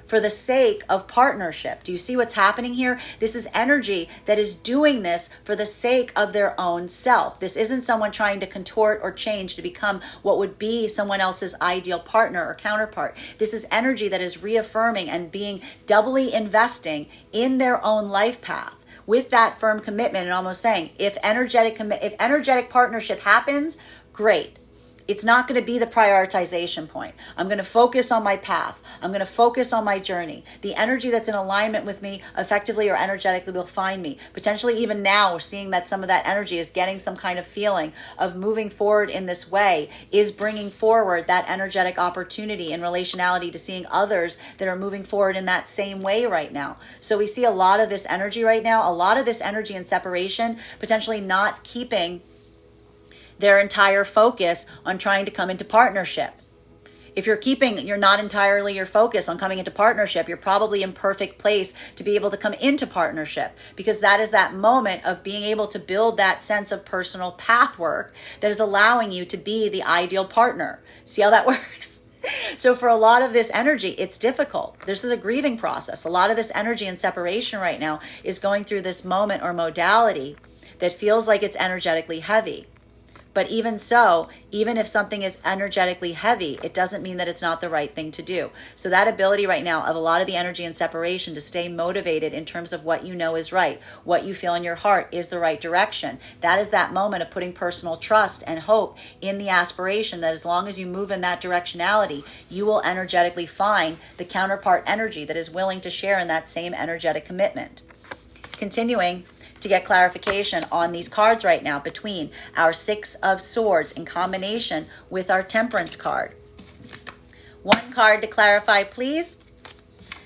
for the sake of partnership. Do you see what's happening here? This is energy that is doing this for the sake of their own self. This isn't someone trying to contort or change to become what would be someone else's ideal partner or counterpart. This is energy that is reaffirming and being doubly investing in their own life path with that firm commitment, and almost saying, if energetic partnership happens, great. It's not going to be the prioritization point. I'm going to focus on my path. I'm going to focus on my journey. The energy that's in alignment with me effectively or energetically will find me. Potentially even now we're seeing that some of that energy is getting some kind of feeling of moving forward in this way, is bringing forward that energetic opportunity in relationality to seeing others that are moving forward in that same way right now. So we see a lot of this energy right now, a lot of this energy in separation, potentially not keeping their entire focus on trying to come into partnership. If you're not entirely your focus on coming into partnership, you're probably in perfect place to be able to come into partnership, because that is that moment of being able to build that sense of personal path work that is allowing you to be the ideal partner. See how that works? So for a lot of this energy, it's difficult. This is a grieving process. A lot of this energy and separation right now is going through this moment or modality that feels like it's energetically heavy. But even so, even if something is energetically heavy, it doesn't mean that it's not the right thing to do. So that ability right now of a lot of the energy and separation to stay motivated in terms of what you know is right, what you feel in your heart is the right direction. That is that moment of putting personal trust and hope in the aspiration that as long as you move in that directionality, you will energetically find the counterpart energy that is willing to share in that same energetic commitment. Continuing to get clarification on these cards right now between our Six of Swords in combination with our Temperance card. One card to clarify, please.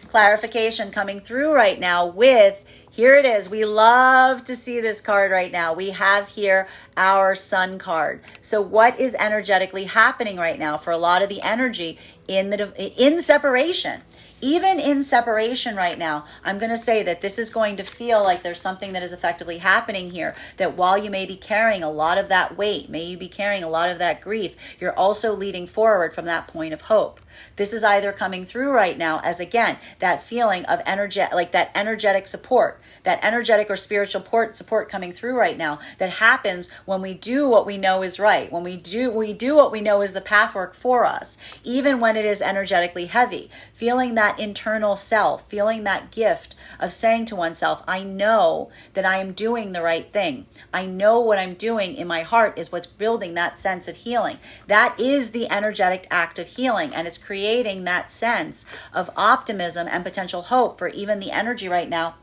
Clarification coming through right now with, here it is. We love to see this card right now. We have here our Sun card. So what is energetically happening right now for a lot of the energy in separation? Even in separation right now, I'm going to say that this is going to feel like there's something that is effectively happening here, that while you may be carrying a lot of that weight, may you be carrying a lot of that grief, you're also leading forward from that point of hope. This is either coming through right now as, again, that feeling of that energetic support, that energetic or spiritual support coming through right now that happens when we do what we know is right, when we do what we know is the path work for us, even when it is energetically heavy, feeling that internal self, feeling that gift of saying to oneself, I know that I am doing the right thing. I know what I'm doing in my heart is what's building that sense of healing. That is the energetic act of healing, and it's creating that sense of optimism and potential hope for even the energy right now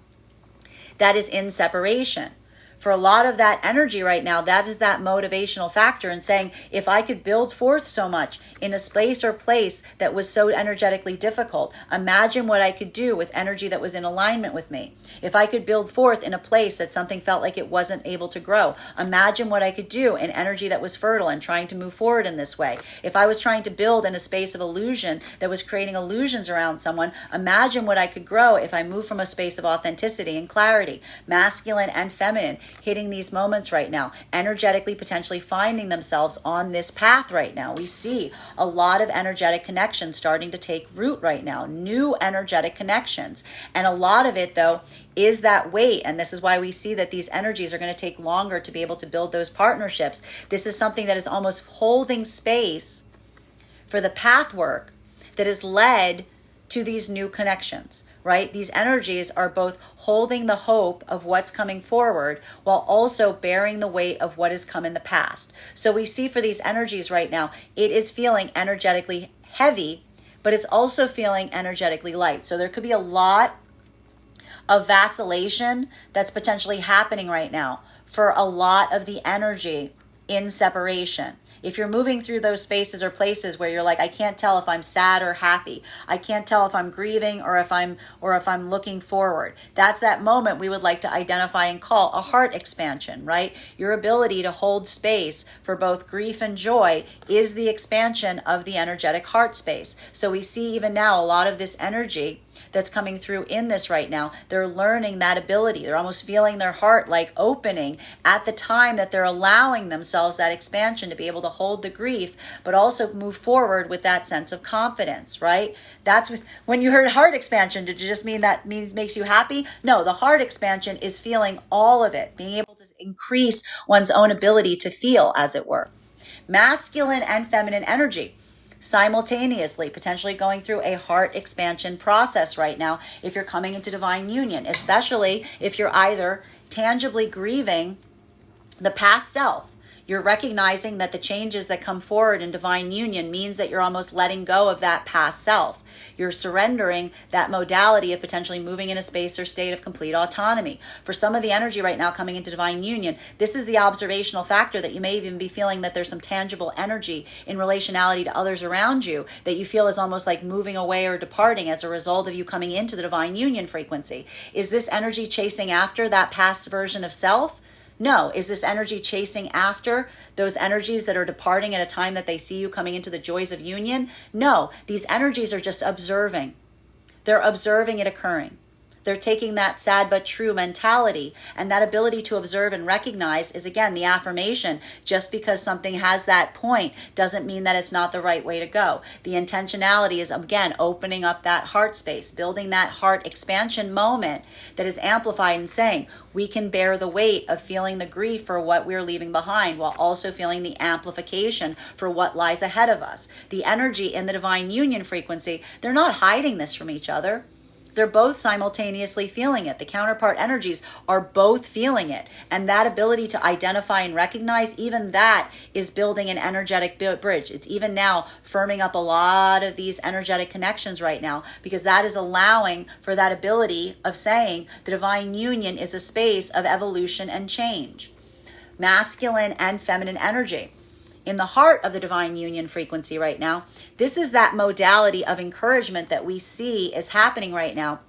that is in separation. For a lot of that energy right now, that is that motivational factor in saying, if I could build forth so much in a space or place that was so energetically difficult, imagine what I could do with energy that was in alignment with me. If I could build forth in a place that something felt like it wasn't able to grow, imagine what I could do in energy that was fertile and trying to move forward in this way. If I was trying to build in a space of illusion that was creating illusions around someone, imagine what I could grow if I move from a space of authenticity and clarity, masculine and feminine, hitting these moments right now, energetically potentially finding themselves on this path right now. We see a lot of energetic connections starting to take root right now, new energetic connections. And a lot of it, though, is that weight. And this is why we see that these energies are going to take longer to be able to build those partnerships. This is something that is almost holding space for the path work that has led to these new connections, right? These energies are both holding the hope of what's coming forward while also bearing the weight of what has come in the past. So we see for these energies right now, it is feeling energetically heavy, but it's also feeling energetically light. So there could be a lot of vacillation that's potentially happening right now for a lot of the energy in separation. If you're moving through those spaces or places where you're like, I can't tell if I'm sad or happy, I can't tell if I'm grieving or if I'm looking forward, that's that moment we would like to identify and call a heart expansion, right? Your ability to hold space for both grief and joy is the expansion of the energetic heart space. So we see even now a lot of this energy that's coming through in this right now. They're learning that ability. They're almost feeling their heart like opening at the time that they're allowing themselves that expansion to be able to hold the grief, but also move forward with that sense of confidence, right? That's when you heard heart expansion, did you just mean that makes you happy? No, the heart expansion is feeling all of it, being able to increase one's own ability to feel, as it were. Masculine and feminine energy simultaneously potentially going through a heart expansion process right now if you're coming into divine union, especially if you're either tangibly grieving the past self. You're recognizing that the changes that come forward in divine union means that you're almost letting go of that past self. You're surrendering that modality of potentially moving in a space or state of complete autonomy. For some of the energy right now coming into divine union, this is the observational factor that you may even be feeling that there's some tangible energy in relationality to others around you that you feel is almost like moving away or departing as a result of you coming into the divine union frequency. Is this energy chasing after that past version of self? No. Is this energy chasing after those energies that are departing at a time that they see you coming into the joys of union? No. These energies are just observing. They're observing it occurring. They're taking that sad but true mentality, and that ability to observe and recognize is, again, the affirmation. Just because something has that point doesn't mean that it's not the right way to go. The intentionality is, again, opening up that heart space, building that heart expansion moment that is amplified and saying, we can bear the weight of feeling the grief for what we're leaving behind while also feeling the amplification for what lies ahead of us. The energy in the divine union frequency, they're not hiding this from each other. They're both simultaneously feeling it. The counterpart energies are both feeling it. And that ability to identify and recognize, even that is building an energetic bridge. It's even now firming up a lot of these energetic connections right now, because that is allowing for that ability of saying the divine union is a space of evolution and change. Masculine and feminine energy. In the heart of the divine union frequency right now, this is that modality of encouragement that we see is happening right now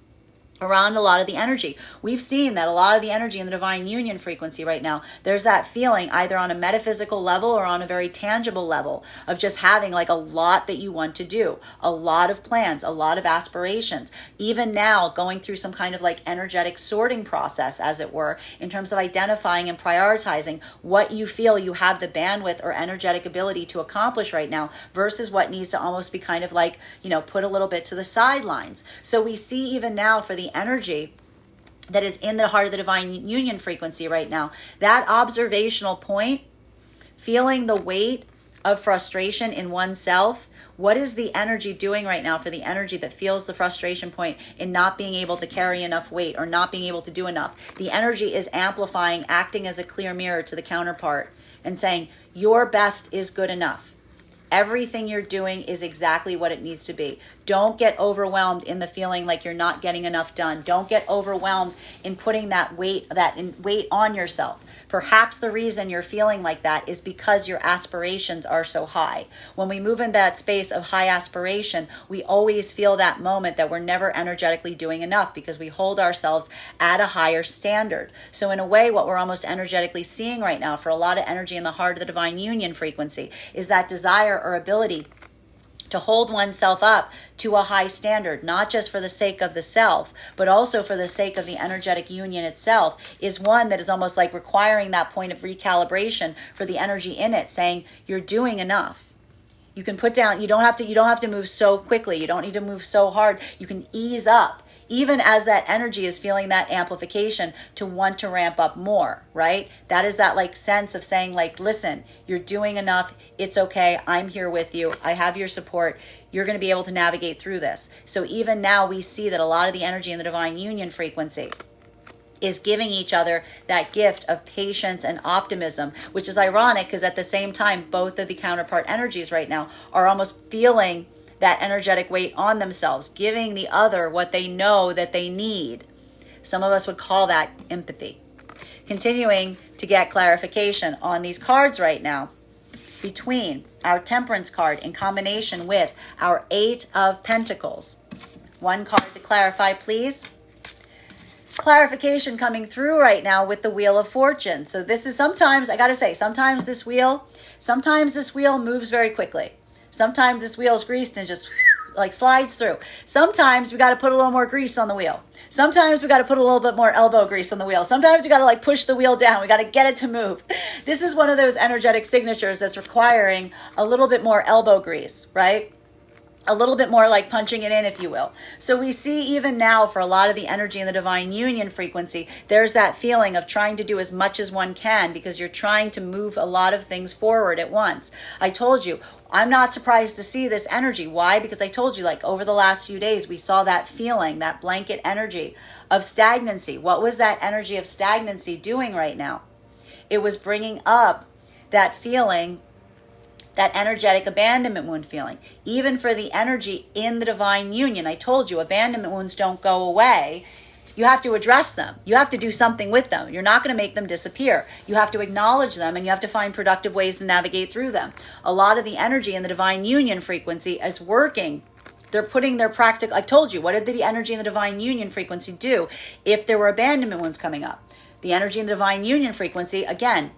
around a lot of the energy. We've seen that a lot of the energy in the divine union frequency right now, there's that feeling either on a metaphysical level or on a very tangible level of just having like a lot that you want to do, a lot of plans, a lot of aspirations. Even now going through some kind of like energetic sorting process, as it were, in terms of identifying and prioritizing what you feel you have the bandwidth or energetic ability to accomplish right now versus what needs to almost be kind of like, put a little bit to the sidelines. So we see even now for the energy that is in the heart of the divine union frequency right now, that observational point, feeling the weight of frustration in oneself. What is the energy doing right now for the energy that feels the frustration point in not being able to carry enough weight or not being able to do enough? The energy is amplifying, acting as a clear mirror to the counterpart and saying, your best is good enough. Everything you're doing is exactly what it needs to be. Don't get overwhelmed in the feeling like you're not getting enough done. Don't get overwhelmed in putting that weight on yourself. Perhaps the reason you're feeling like that is because your aspirations are so high. When we move in that space of high aspiration, we always feel that moment that we're never energetically doing enough because we hold ourselves at a higher standard. So in a way, what we're almost energetically seeing right now for a lot of energy in the heart of the divine union frequency is that desire or ability to hold oneself up to a high standard, not just for the sake of the self, but also for the sake of the energetic union itself, is one that is almost like requiring that point of recalibration for the energy in it, saying you're doing enough. You can put down, you don't have to move so quickly. You don't need to move so hard. You can ease up, even as that energy is feeling that amplification to want to ramp up more, right? That is that like sense of saying like, listen, you're doing enough. It's okay. I'm here with you. I have your support. You're going to be able to navigate through this. So even now we see that a lot of the energy in the divine union frequency is giving each other that gift of patience and optimism, which is ironic because at the same time, both of the counterpart energies right now are almost feeling that energetic weight on themselves, giving the other what they know that they need. Some of us would call that empathy. Continuing to get clarification on these cards right now between our Temperance card in combination with our Eight of Pentacles. One card to clarify, please. Clarification coming through right now with the Wheel of Fortune. So this is sometimes, I got to say, sometimes this wheel moves very quickly. Sometimes this wheel is greased and just like slides through. Sometimes we got to put a little more grease on the wheel. Sometimes we got to put a little bit more elbow grease on the wheel. Sometimes we got to like push the wheel down. We got to get it to move. This is one of those energetic signatures that's requiring a little bit more elbow grease, right? A little bit more like punching it in, if you will. So we see even now for a lot of the energy in the divine union frequency, there's that feeling of trying to do as much as one can because you're trying to move a lot of things forward at once. I told you, I'm not surprised to see this energy. Why? Because I told you, like over the last few days, we saw that feeling, that blanket energy of stagnancy. What was that energy of stagnancy doing right now? It was bringing up that feeling, that energetic abandonment wound feeling. Even for the energy in the divine union, I told you, abandonment wounds don't go away. You have to address them. You have to do something with them. You're not going to make them disappear. You have to acknowledge them and you have to find productive ways to navigate through them. A lot of the energy in the divine union frequency is working. They're putting their practical, I told you, what did the energy in the divine union frequency do if there were abandonment wounds coming up? The energy in the divine union frequency, again,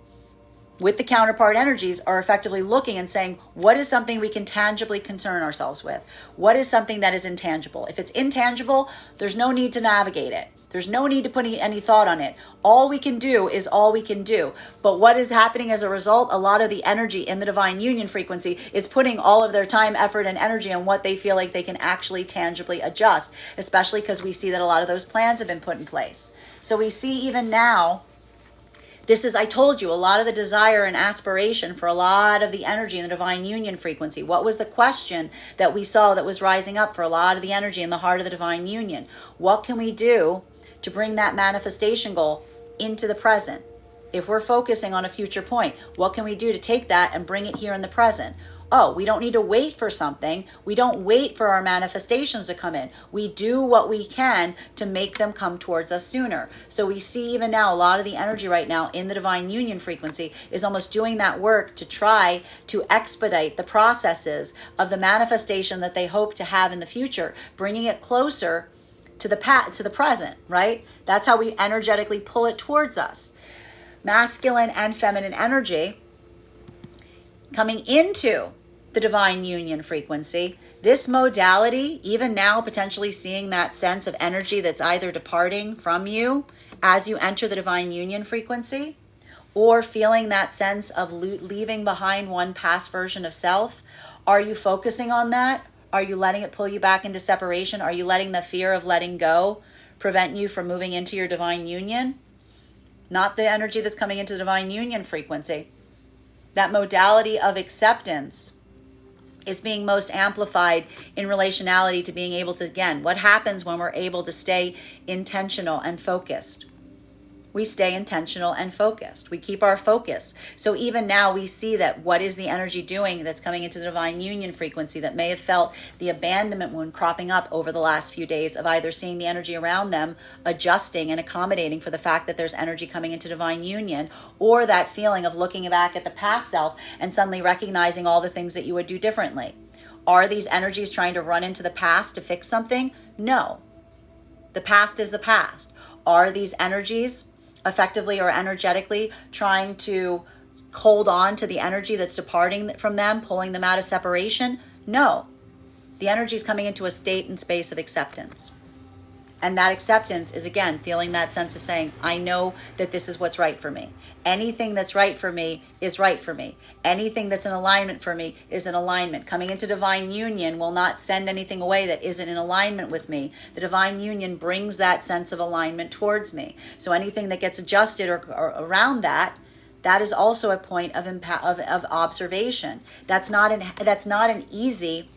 with the counterpart energies, are effectively looking and saying, what is something we can tangibly concern ourselves with? What is something that is intangible? If it's intangible, there's no need to navigate it. There's no need to put any thought on it. All we can do is all we can do. But what is happening as a result? A lot of the energy in the divine union frequency is putting all of their time, effort, and energy on what they feel like they can actually tangibly adjust, especially because we see that a lot of those plans have been put in place. So we see even now, this is, I told you, a lot of the desire and aspiration for a lot of the energy in the divine union frequency. What was the question that we saw that was rising up for a lot of the energy in the heart of the divine union? What can we do to bring that manifestation goal into the present? If we're focusing on a future point, what can we do to take that and bring it here in the present? Oh, we don't need to wait for something. We don't wait for our manifestations to come in. We do what we can to make them come towards us sooner. So we see even now a lot of the energy right now in the divine union frequency is almost doing that work to try to expedite the processes of the manifestation that they hope to have in the future, bringing it closer to the present, right? That's how we energetically pull it towards us. Masculine and feminine energy coming into the divine union frequency, this modality, even now potentially seeing that sense of energy that's either departing from you as you enter the divine union frequency, or feeling that sense of leaving behind one past version of self. Are you focusing on that? Are you letting it pull you back into separation? Are you letting the fear of letting go prevent you from moving into your divine union? Not the energy that's coming into the divine union frequency. That modality of acceptance is being most amplified in relationality to being able to, again, what happens when we're able to stay intentional and focused? We stay intentional and focused. We keep our focus. So even now we see that what is the energy doing that's coming into the divine union frequency that may have felt the abandonment wound cropping up over the last few days of either seeing the energy around them adjusting and accommodating for the fact that there's energy coming into divine union, or that feeling of looking back at the past self and suddenly recognizing all the things that you would do differently. Are these energies trying to run into the past to fix something? No. The past is the past. Are these energies effectively or energetically trying to hold on to the energy that's departing from them, pulling them out of separation? No. The energy is coming into a state and space of acceptance. And that acceptance is, again, feeling that sense of saying, I know that this is what's right for me. Anything that's right for me is right for me. Anything that's in alignment for me is in alignment. Coming into divine union will not send anything away that isn't in alignment with me. The divine union brings that sense of alignment towards me. So anything that gets adjusted or around that is also a point of observation. That's not an easy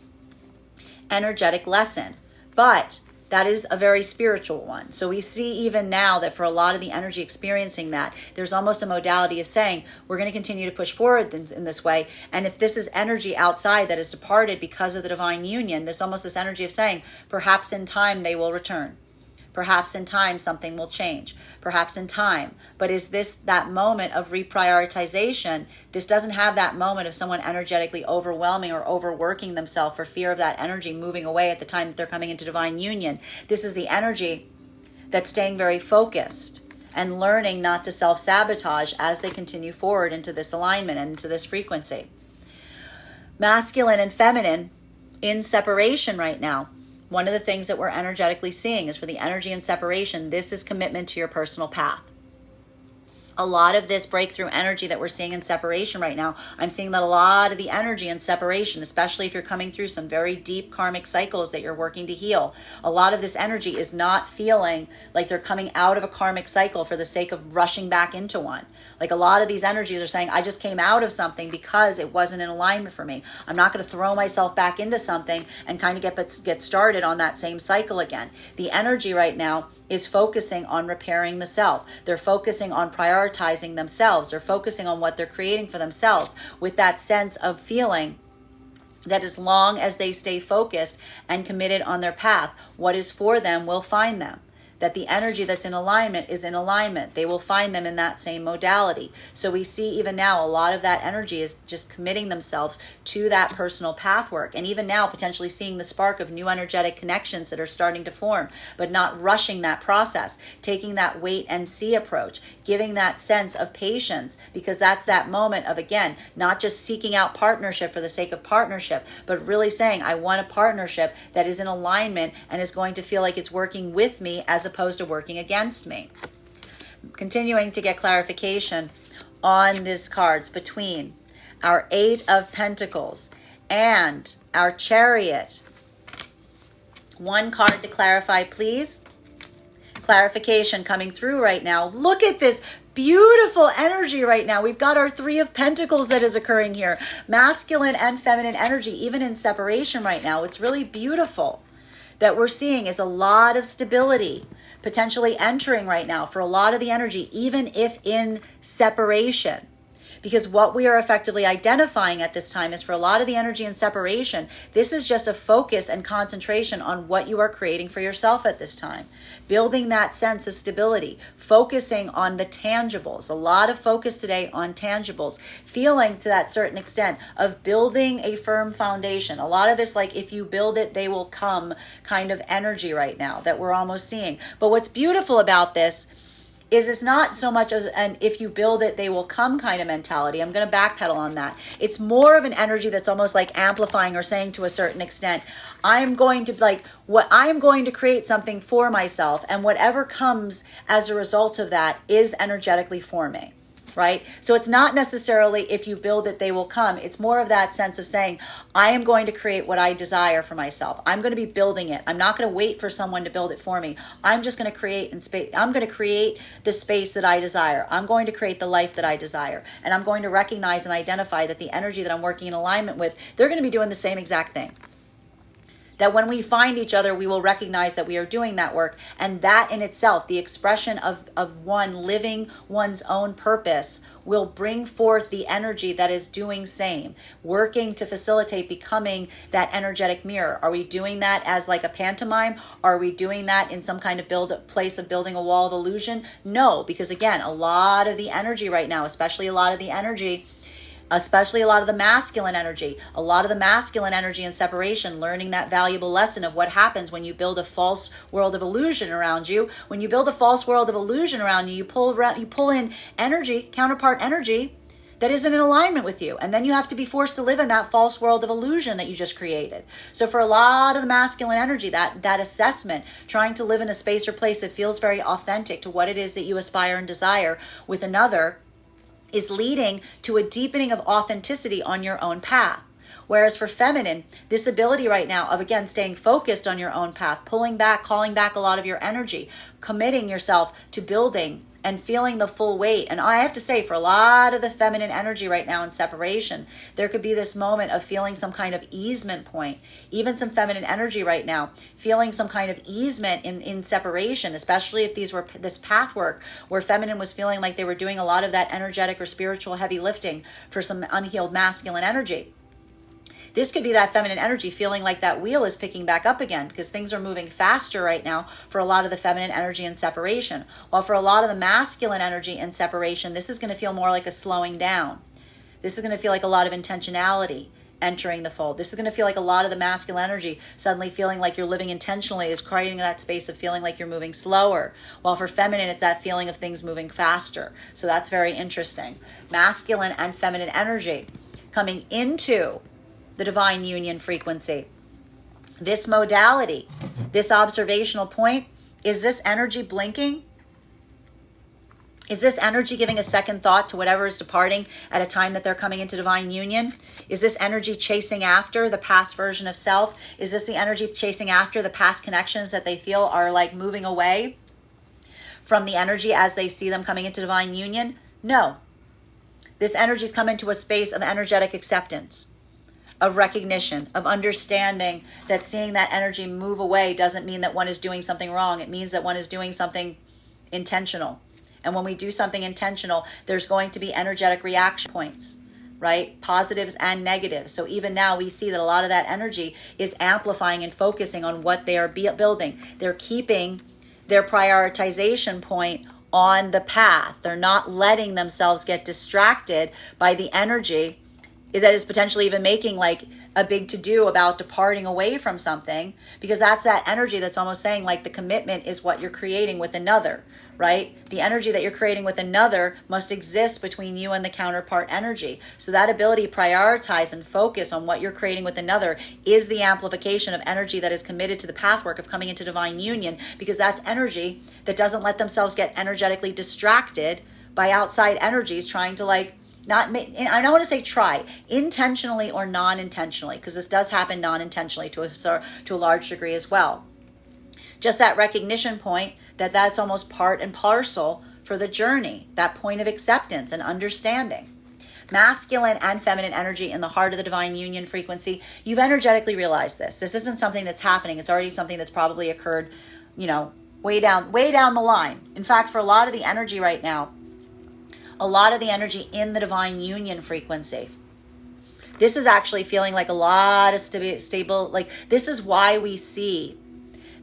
energetic lesson, but that is a very spiritual one. So we see even now that for a lot of the energy experiencing that, there's almost a modality of saying, we're going to continue to push forward in this way. And if this is energy outside that has departed because of the divine union, there's almost this energy of saying, perhaps in time they will return. Perhaps in time something will change. Perhaps in time. But is this that moment of reprioritization? This doesn't have that moment of someone energetically overwhelming or overworking themselves for fear of that energy moving away at the time that they're coming into divine union. This is the energy that's staying very focused and learning not to self-sabotage as they continue forward into this alignment and into this frequency. Masculine and feminine in separation right now. One of the things that we're energetically seeing is for the energy in separation, this is commitment to your personal path. A lot of this breakthrough energy that we're seeing in separation right now, I'm seeing that a lot of the energy in separation, especially if you're coming through some very deep karmic cycles that you're working to heal, a lot of this energy is not feeling like they're coming out of a karmic cycle for the sake of rushing back into one. Like a lot of these energies are saying, I just came out of something because it wasn't in alignment for me. I'm not going to throw myself back into something and kind of get started on that same cycle again. The energy right now is focusing on repairing the self. They're focusing on prioritizing themselves. They're focusing on what they're creating for themselves with that sense of feeling that as long as they stay focused and committed on their path, what is for them will find them. that the energy that's in alignment is in alignment. They will find them in that same modality. So we see even now a lot of that energy is just committing themselves to that personal path work. And even now potentially seeing the spark of new energetic connections that are starting to form, but not rushing that process, taking that wait and see approach, giving that sense of patience, because that's that moment of, again, not just seeking out partnership for the sake of partnership, but really saying, I want a partnership that is in alignment and is going to feel like it's working with me as opposed to working against me. Continuing to get clarification on these cards between our Eight of Pentacles and our Chariot. One card to clarify, please. Clarification coming through right now. Look at this beautiful energy right now. We've got our Three of Pentacles that is occurring here. Masculine and feminine energy, even in separation right now. It's really beautiful that we're seeing is a lot of stability potentially entering right now for a lot of the energy, even if in separation. Because what we are effectively identifying at this time is for a lot of the energy in separation, this is just a focus and concentration on what you are creating for yourself at this time. Building that sense of stability, focusing on the tangibles. A lot of focus today on tangibles, feeling to that certain extent of building a firm foundation. A lot of this, like, if you build it, they will come kind of energy right now that we're almost seeing. But what's beautiful about this is it's not so much as an if you build it, they will come kind of mentality. I'm going to backpedal on that. It's more of an energy that's almost like amplifying or saying to a certain extent, I'm going to create something for myself, and whatever comes as a result of that is energetically for me. Right? So it's not necessarily if you build it, they will come. It's more of that sense of saying, I am going to create what I desire for myself. I'm going to be building it. I'm not going to wait for someone to build it for me. I'm just going to create I'm going to create the space that I desire. I'm going to create the life that I desire. And I'm going to recognize and identify that the energy that I'm working in alignment with, they're going to be doing the same exact thing. That when we find each other, we will recognize that we are doing that work. And that in itself, the expression of one living one's own purpose, will bring forth the energy that is doing same, working to facilitate becoming that energetic mirror. Are we doing that as like a pantomime? Are we doing that in some kind of place of building a wall of illusion? No, because again, a lot of the energy right now, especially a lot of the masculine energy, a lot of the masculine energy in separation, learning that valuable lesson of what happens when you build a false world of illusion around you. When you build a false world of illusion around you, you pull in energy, counterpart energy that isn't in alignment with you. And then you have to be forced to live in that false world of illusion that you just created. So for a lot of the masculine energy, that assessment, trying to live in a space or place that feels very authentic to what it is that you aspire and desire with another, is leading to a deepening of authenticity on your own path. Whereas for feminine, this ability right now of, again, staying focused on your own path, pulling back, calling back a lot of your energy, committing yourself to building and feeling the full weight. And I have to say, for a lot of the feminine energy right now in separation, there could be this moment of feeling some kind of easement point. Even some feminine energy right now, feeling some kind of easement in separation, especially if these were this path work where feminine was feeling like they were doing a lot of that energetic or spiritual heavy lifting for some unhealed masculine energy. This could be that feminine energy feeling like that wheel is picking back up again, because things are moving faster right now for a lot of the feminine energy in separation. While for a lot of the masculine energy in separation, this is going to feel more like a slowing down. This is going to feel like a lot of intentionality entering the fold. This is going to feel like a lot of the masculine energy suddenly feeling like you're living intentionally is creating that space of feeling like you're moving slower. While for feminine, it's that feeling of things moving faster. So that's very interesting. Masculine and feminine energy coming into the divine union frequency. This modality, this observational point, is this energy blinking? Is this energy giving a second thought to whatever is departing at a time that they're coming into divine union? Is this energy chasing after the past version of self? Is this the energy chasing after the past connections that they feel are like moving away from the energy as they see them coming into divine union? No. This energy is coming to a space of energetic acceptance, of recognition, of understanding that seeing that energy move away doesn't mean that one is doing something wrong. It means that one is doing something intentional. And when we do something intentional, there's going to be energetic reaction points, right? Positives and negatives. So even now we see that a lot of that energy is amplifying and focusing on what they are building. They're keeping their prioritization point on the path. They're not letting themselves get distracted by the energy that is potentially even making like a big to-do about departing away from something, because that's that energy that's almost saying like the commitment is what you're creating with another, right? The energy that you're creating with another must exist between you and the counterpart energy. So that ability to prioritize and focus on what you're creating with another is the amplification of energy that is committed to the pathwork of coming into divine union, because that's energy that doesn't let themselves get energetically distracted by outside energies trying to like not make, and I don't want to say try, intentionally or non-intentionally, because this does happen non-intentionally to a large degree as well. Just that recognition point that that's almost part and parcel for the journey, that point of acceptance and understanding. Masculine and feminine energy in the heart of the divine union frequency. You've energetically realized this. This isn't something that's happening. It's already something that's probably occurred, way down the line. In fact, for a lot of the energy right now, a lot of the energy in the divine union frequency, this is actually feeling like a lot of stable, like this is why we see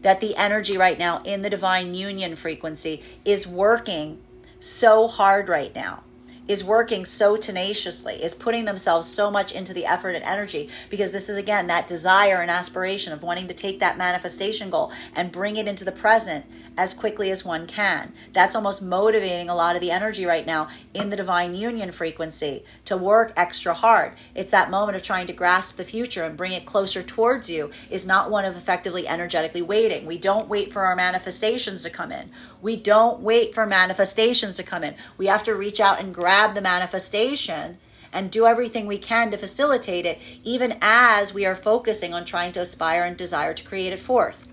that the energy right now in the divine union frequency is working so hard right now, is working so tenaciously, is putting themselves so much into the effort and energy, because this is again that desire and aspiration of wanting to take that manifestation goal and bring it into the present as quickly as one can. That's almost motivating a lot of the energy right now in the divine union frequency to work extra hard. It's that moment of trying to grasp the future and bring it closer towards you, is not one of effectively energetically waiting. We don't wait for our manifestations to come in. We don't wait for manifestations to come in. We have to reach out and grab the manifestation and do everything we can to facilitate it, even as we are focusing on trying to aspire and desire to create it forth.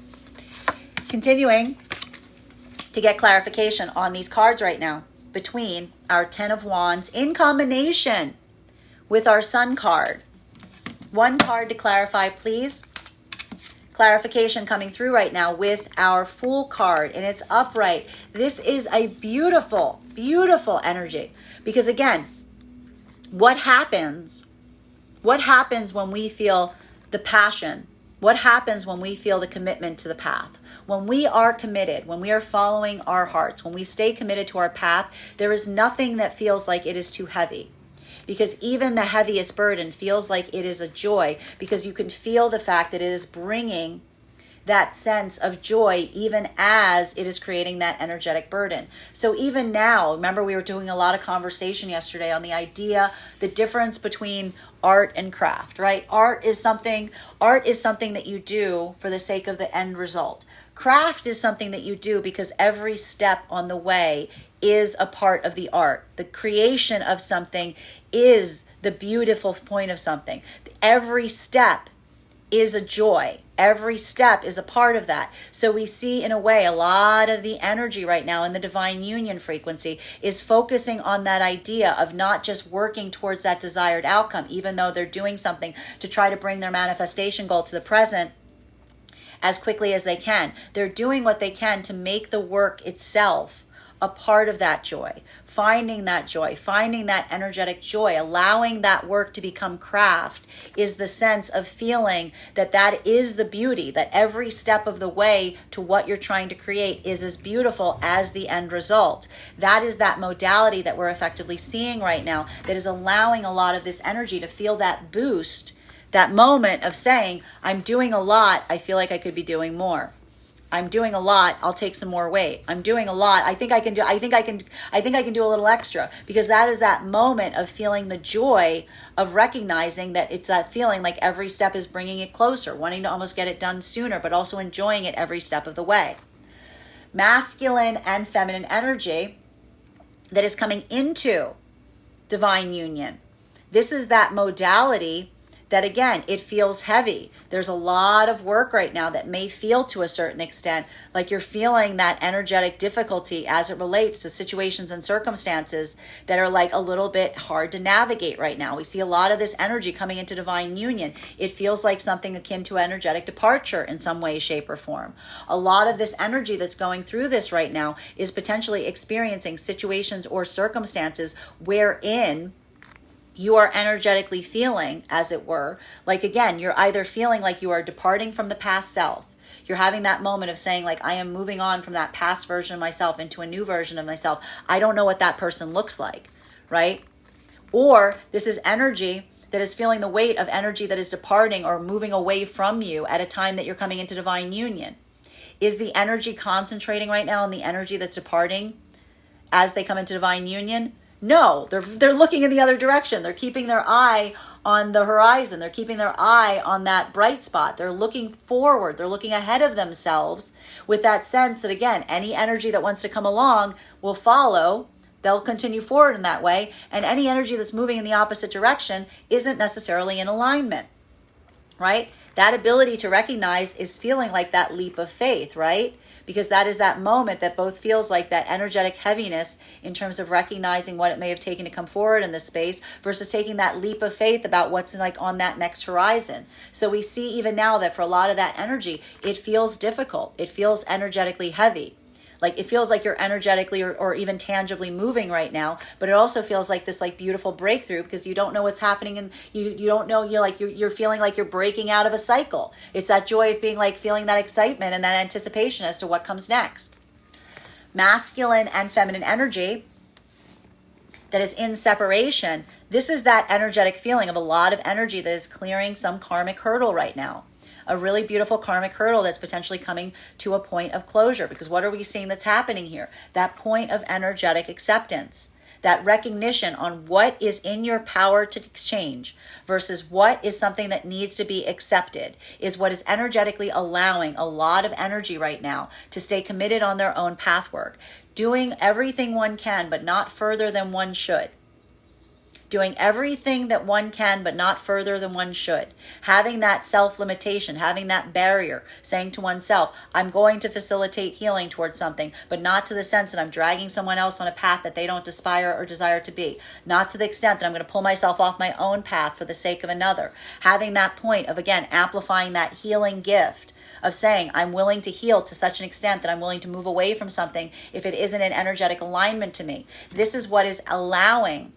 Continuing to get clarification on these cards right now between our 10 of Wands in combination with our Sun card. One card to clarify, please. Clarification coming through right now with our Fool card, and it's upright. This is a beautiful, beautiful energy, because again, what happens when we feel the passion? What happens when we feel the commitment to the path? When we are committed, when we are following our hearts, when we stay committed to our path, there is nothing that feels like it is too heavy. Because even the heaviest burden feels like it is a joy, because you can feel the fact that it is bringing that sense of joy even as it is creating that energetic burden. So even now, remember we were doing a lot of conversation yesterday on the idea, the difference between art and craft, right? Art is something that you do for the sake of the end result. Craft is something that you do because every step on the way is a part of the art. The creation of something is the beautiful point of something. Every step is a joy. Every step is a part of that. So we see in a way a lot of the energy right now in the divine union frequency is focusing on that idea of not just working towards that desired outcome, even though they're doing something to try to bring their manifestation goal to the present as quickly as they can. They're doing what they can to make the work itself a part of that joy, finding that energetic joy, allowing that work to become craft is the sense of feeling that that is the beauty, that every step of the way to what you're trying to create is as beautiful as the end result. That is that modality that we're effectively seeing right now that is allowing a lot of this energy to feel that boost, that moment of saying, I'm doing a lot, I feel like I could be doing more. I'm doing a lot, I'll take some more weight. I'm doing a lot, I think I can do a little extra, because that is that moment of feeling the joy of recognizing that it's that feeling like every step is bringing it closer, wanting to almost get it done sooner, but also enjoying it every step of the way. Masculine and feminine energy that is coming into divine union. This is that modality that, again, it feels heavy. There's a lot of work right now that may feel to a certain extent like you're feeling that energetic difficulty as it relates to situations and circumstances that are like a little bit hard to navigate right now. We see a lot of this energy coming into divine union. It feels like something akin to energetic departure in some way, shape, or form. A lot of this energy that's going through this right now is potentially experiencing situations or circumstances wherein you are energetically feeling, as it were, like, again, you're either feeling like you are departing from the past self. You're having that moment of saying, like, I am moving on from that past version of myself into a new version of myself. I don't know what that person looks like, right? Or this is energy that is feeling the weight of energy that is departing or moving away from you at a time that you're coming into divine union. Is the energy concentrating right now on the energy that's departing as they come into divine union? No, they're looking in the other direction. They're keeping their eye on the horizon. They're keeping their eye on that bright spot. They're looking forward. They're looking ahead of themselves with that sense that, again, any energy that wants to come along will follow. They'll continue forward in that way. And any energy that's moving in the opposite direction isn't necessarily in alignment, right? That ability to recognize is feeling like that leap of faith, right? Because that is that moment that both feels like that energetic heaviness in terms of recognizing what it may have taken to come forward in this space versus taking that leap of faith about what's like on that next horizon. So we see even now that for a lot of that energy, it feels difficult. It feels energetically heavy. Like it feels like you're energetically or even tangibly moving right now, but it also feels like this like beautiful breakthrough because you don't know what's happening and you don't know, you're feeling like you're breaking out of a cycle. It's that joy of being like feeling that excitement and that anticipation as to what comes next. Masculine and feminine energy that is in separation. This is that energetic feeling of a lot of energy that is clearing some karmic hurdle right now. A really beautiful karmic hurdle that's potentially coming to a point of closure. Because what are we seeing that's happening here? That point of energetic acceptance. That recognition on what is in your power to exchange versus what is something that needs to be accepted is what is energetically allowing a lot of energy right now to stay committed on their own pathwork. Doing everything one can, but not further than one should. Doing everything that one can, but not further than one should. Having that self-limitation, having that barrier, saying to oneself, I'm going to facilitate healing towards something, but not to the sense that I'm dragging someone else on a path that they don't aspire or desire to be. Not to the extent that I'm going to pull myself off my own path for the sake of another. Having that point of, again, amplifying that healing gift of saying, I'm willing to heal to such an extent that I'm willing to move away from something if it isn't in energetic alignment to me. This is what is allowing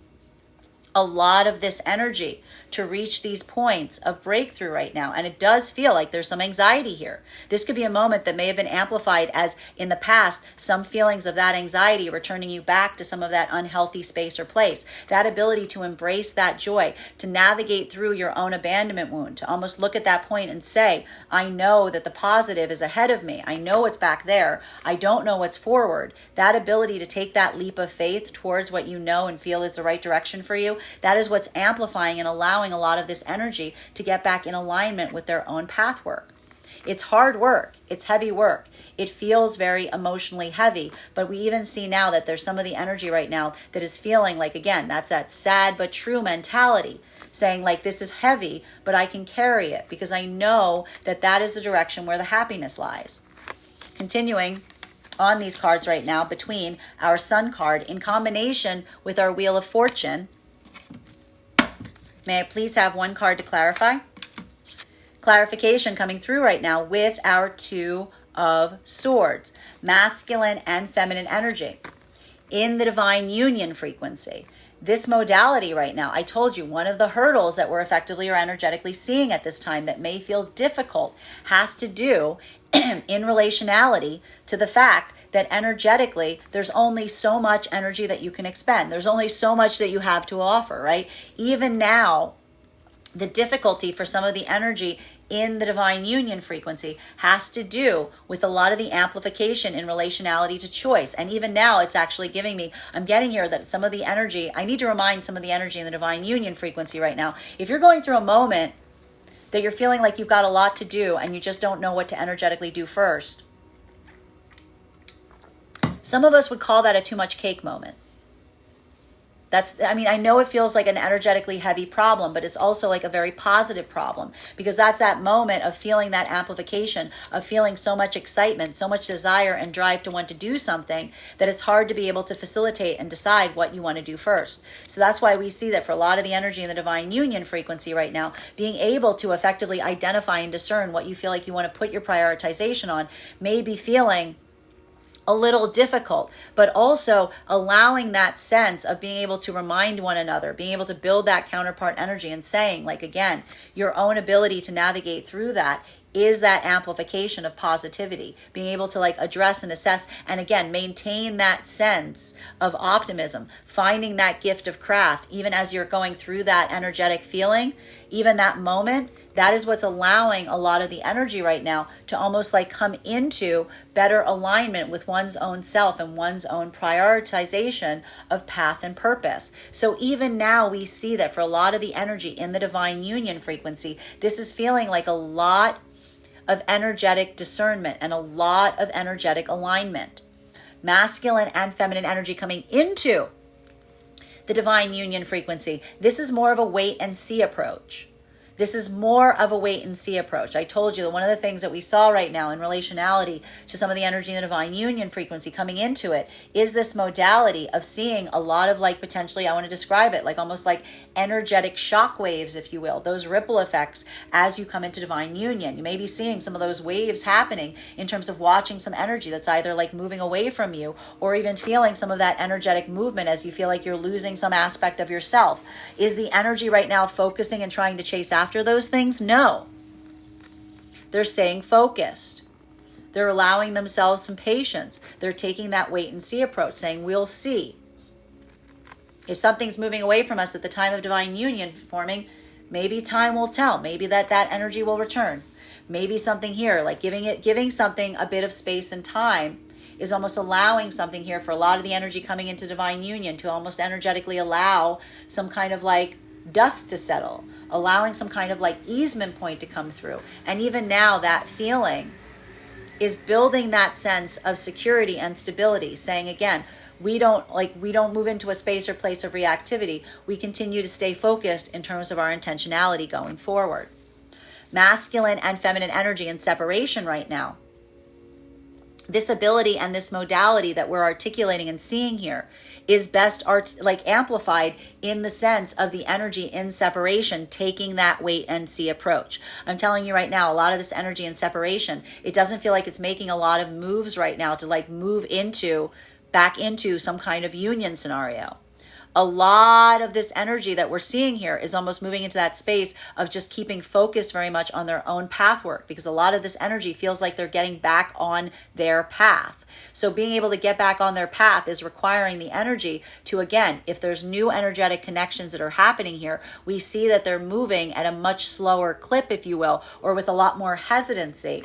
a lot of this energy to reach these points of breakthrough right now. And it does feel like there's some anxiety here. This could be a moment that may have been amplified as in the past, some feelings of that anxiety returning you back to some of that unhealthy space or place. That ability to embrace that joy, to navigate through your own abandonment wound, to almost look at that point and say, I know that the positive is ahead of me. I know what's back there. I don't know what's forward. That ability to take that leap of faith towards what you know and feel is the right direction for you, that is what's amplifying and allowing a lot of this energy to get back in alignment with their own path work. It's hard work. It's heavy work. It feels very emotionally heavy, but we even see now that there's some of the energy right now that is feeling like, again, that's that sad but true mentality, saying like, this is heavy, but I can carry it because I know that that is the direction where the happiness lies. Continuing on these cards right now between our Sun card in combination with our Wheel of Fortune. May I please have one card to clarify? Clarification coming through right now with our Two of Swords, masculine and feminine energy in the divine union frequency. This modality right now, I told you, one of the hurdles that we're effectively or energetically seeing at this time that may feel difficult has to do in relationality to the fact that energetically, there's only so much energy that you can expend. There's only so much that you have to offer, right? Even now, the difficulty for some of the energy in the divine union frequency has to do with a lot of the amplification in relationality to choice. And even now, it's actually giving me, I'm getting here that some of the energy, I need to remind some of the energy in the divine union frequency right now. If you're going through a moment that you're feeling like you've got a lot to do and you just don't know what to energetically do first, some of us would call that a too much cake moment. I know it feels like an energetically heavy problem, but it's also like a very positive problem because that's that moment of feeling that amplification, of feeling so much excitement, so much desire and drive to want to do something that it's hard to be able to facilitate and decide what you want to do first. So that's why we see that for a lot of the energy in the divine union frequency right now, being able to effectively identify and discern what you feel like you want to put your prioritization on may be feeling a little difficult, but also allowing that sense of being able to remind one another, being able to build that counterpart energy and saying, like, again, your own ability to navigate through that is that amplification of positivity, being able to like address and assess and again maintain that sense of optimism, finding that gift of craft even as you're going through that energetic feeling, even that moment. That is what's allowing a lot of the energy right now to almost like come into better alignment with one's own self and one's own prioritization of path and purpose. So even now we see that for a lot of the energy in the divine union frequency, this is feeling like a lot of energetic discernment and a lot of energetic alignment. Masculine and feminine energy coming into the divine union frequency. This is more of a wait and see approach. This is more of a wait and see approach. I told you that one of the things that we saw right now in relationality to some of the energy in the divine union frequency coming into it is this modality of seeing a lot of like potentially, I want to describe it like almost like energetic shock waves, if you will, those ripple effects as you come into divine union. You may be seeing some of those waves happening in terms of watching some energy that's either like moving away from you or even feeling some of that energetic movement as you feel like you're losing some aspect of yourself. Is the energy right now focusing and trying to chase after those things? No. They're staying focused. They're allowing themselves some patience. They're taking that wait and see approach, saying, we'll see. If something's moving away from us at the time of divine union forming, maybe time will tell. Maybe that energy will return. Maybe something here, like giving something a bit of space and time is almost allowing something here for a lot of the energy coming into divine union to almost energetically allow some kind of like dust to settle, allowing some kind of like easement point to come through. And even now that feeling is building that sense of security and stability, saying again, we don't move into a space or place of reactivity. We continue to stay focused in terms of our intentionality going forward. Masculine and feminine energy in separation right now. This ability and this modality that we're articulating and seeing here is best amplified in the sense of the energy in separation, taking that wait and see approach. I'm telling you right now, a lot of this energy in separation, it doesn't feel like it's making a lot of moves right now to like move back into some kind of union scenario. A lot of this energy that we're seeing here is almost moving into that space of just keeping focused very much on their own path work, because a lot of this energy feels like they're getting back on their path. So being able to get back on their path is requiring the energy to, again, if there's new energetic connections that are happening here, we see that they're moving at a much slower clip, if you will, or with a lot more hesitancy.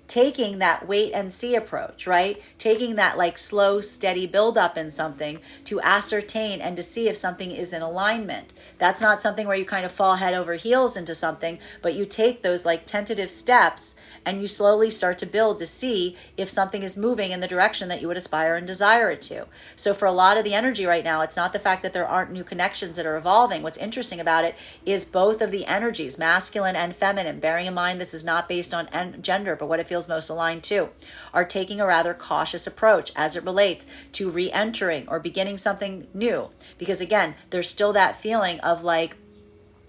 Taking that wait and see approach, right? Taking that like slow, steady build up in something to ascertain and to see if something is in alignment. That's not something where you kind of fall head over heels into something, but you take those like tentative steps and you slowly start to build to see if something is moving in the direction that you would aspire and desire it to. So for a lot of the energy right now, it's not the fact that there aren't new connections that are evolving. What's interesting about it is both of the energies, masculine and feminine, bearing in mind this is not based on gender, but what it feels most aligned to, are taking a rather cautious approach as it relates to re-entering or beginning something new. Because again, there's still that feeling of like,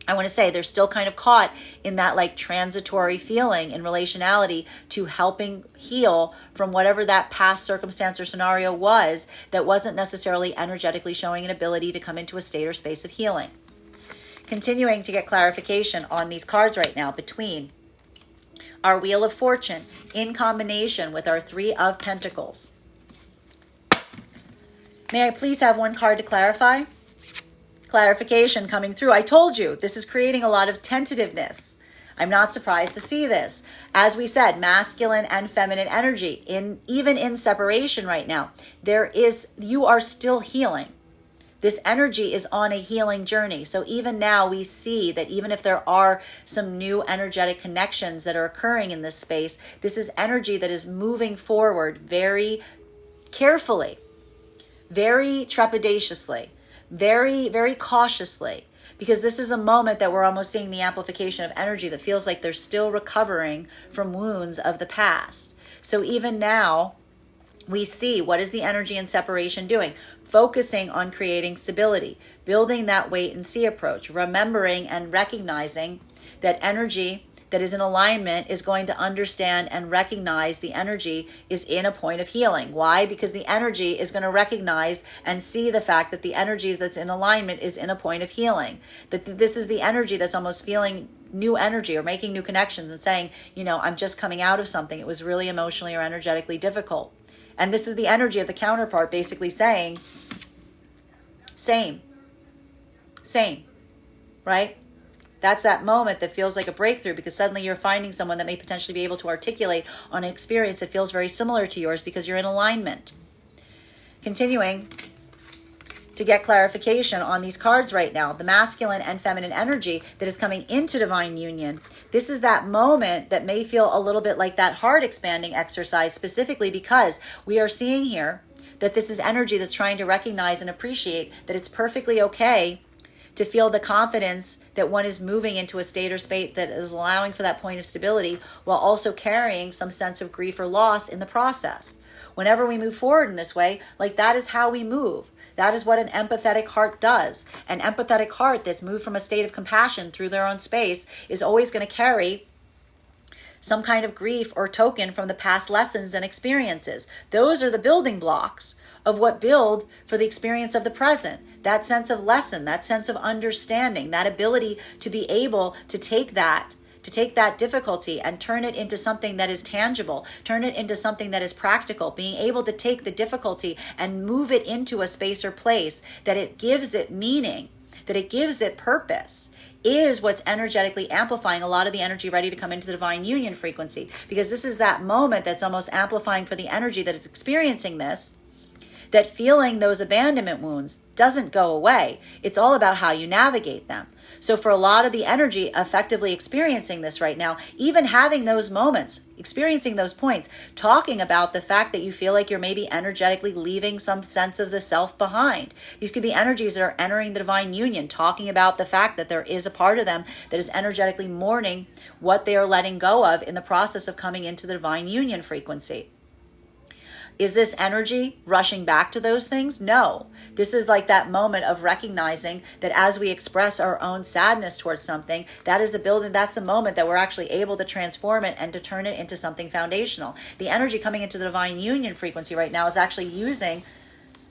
I want to say they're still kind of caught in that like transitory feeling in relationality to helping heal from whatever that past circumstance or scenario was that wasn't necessarily energetically showing an ability to come into a state or space of healing. Continuing to get clarification on these cards right now between our Wheel of Fortune in combination with our Three of Pentacles. May I please have one card to clarify? Clarification coming through. I told you, this is creating a lot of tentativeness. I'm not surprised to see this. As we said, masculine and feminine energy, even in separation right now, you are still healing. This energy is on a healing journey. So even now we see that even if there are some new energetic connections that are occurring in this space, this is energy that is moving forward very carefully, very trepidatiously, very, very cautiously, because this is a moment that we're almost seeing the amplification of energy that feels like they're still recovering from wounds of the past. So even now, we see what is the energy in separation doing? Focusing on creating stability, building that wait and see approach, remembering and recognizing that energy that is in alignment is going to understand and recognize the energy is in a point of healing. Why? Because the energy is going to recognize and see the fact that the energy that's in alignment is in a point of healing. That this is the energy that's almost feeling new energy or making new connections and saying, I'm just coming out of something. It was really emotionally or energetically difficult. And this is the energy of the counterpart basically saying, same, right? That's that moment that feels like a breakthrough because suddenly you're finding someone that may potentially be able to articulate on an experience that feels very similar to yours because you're in alignment. Continuing to get clarification on these cards right now, the masculine and feminine energy that is coming into divine union. This is that moment that may feel a little bit like that heart expanding exercise, specifically because we are seeing here that this is energy that's trying to recognize and appreciate that it's perfectly okay to feel the confidence that one is moving into a state or state that is allowing for that point of stability while also carrying some sense of grief or loss in the process. Whenever we move forward in this way, like that is how we move. That is what an empathetic heart does. An empathetic heart that's moved from a state of compassion through their own space is always going to carry some kind of grief or token from the past lessons and experiences. Those are the building blocks of what build for the experience of the present. That sense of lesson, that sense of understanding, that ability to be able to take that difficulty and turn it into something that is tangible, turn it into something that is practical, being able to take the difficulty and move it into a space or place that it gives it meaning, that it gives it purpose, is what's energetically amplifying a lot of the energy ready to come into the divine union frequency. Because this is that moment that's almost amplifying for the energy that is experiencing this, that feeling those abandonment wounds doesn't go away. It's all about how you navigate them. So for a lot of the energy effectively experiencing this right now, even having those moments, experiencing those points, talking about the fact that you feel like you're maybe energetically leaving some sense of the self behind. These could be energies that are entering the divine union, talking about the fact that there is a part of them that is energetically mourning what they are letting go of in the process of coming into the divine union frequency. Is this energy rushing back to those things? No. This is like that moment of recognizing that as we express our own sadness towards something, that is the building, that's the moment that we're actually able to transform it and to turn it into something foundational. The energy coming into the divine union frequency right now is actually using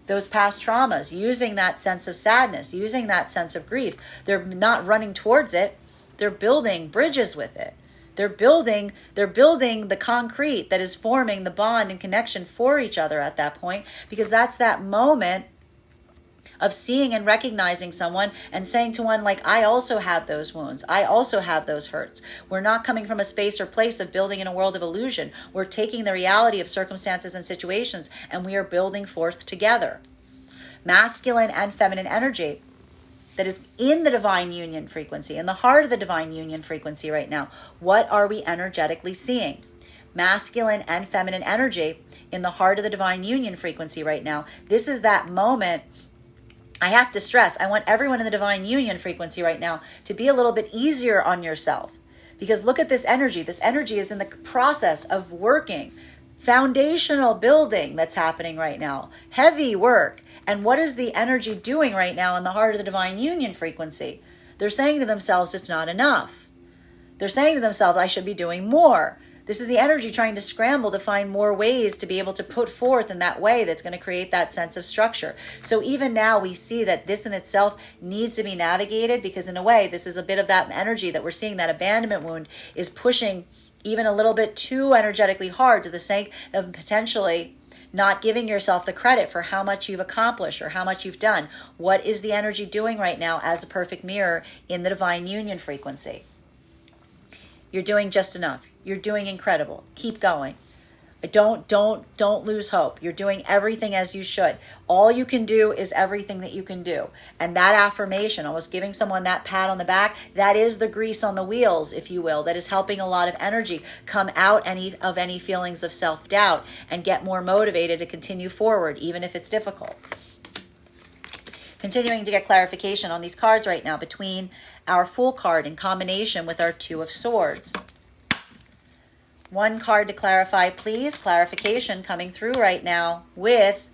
those past traumas, using that sense of sadness, using that sense of grief. They're not running towards it. They're building bridges with it. They're building the concrete that is forming the bond and connection for each other at that point, because that's that moment of seeing and recognizing someone and saying to one, like, I also have those wounds. I also have those hurts. We're not coming from a space or place of building in a world of illusion. We're taking the reality of circumstances and situations and we are building forth together. Masculine and feminine energy that is in the divine union frequency, in the heart of the divine union frequency right now. What are we energetically seeing? Masculine and feminine energy in the heart of the divine union frequency right now. This is that moment. I have to stress, I want everyone in the divine union frequency right now to be a little bit easier on yourself. Because look at this energy. This energy is in the process of working. Foundational building that's happening right now. Heavy work. And what is the energy doing right now in the heart of the divine union frequency? They're saying to themselves, it's not enough. They're saying to themselves, I should be doing more. This is the energy trying to scramble to find more ways to be able to put forth in that way that's going to create that sense of structure. So even now we see that this in itself needs to be navigated, because in a way, this is a bit of that energy that we're seeing, that abandonment wound is pushing even a little bit too energetically hard to the sake of potentially not giving yourself the credit for how much you've accomplished or how much you've done. What is the energy doing right now as a perfect mirror in the divine union frequency? You're doing just enough. You're doing incredible. Keep going. Don't lose hope. You're doing everything as you should. All you can do is everything that you can do. And that affirmation, almost giving someone that pat on the back, that is the grease on the wheels, if you will, that is helping a lot of energy come out of any feelings of self-doubt and get more motivated to continue forward, even if it's difficult. Continuing to get clarification on these cards right now between our Fool card in combination with our Two of Swords. One card to clarify, please. Clarification coming through right now with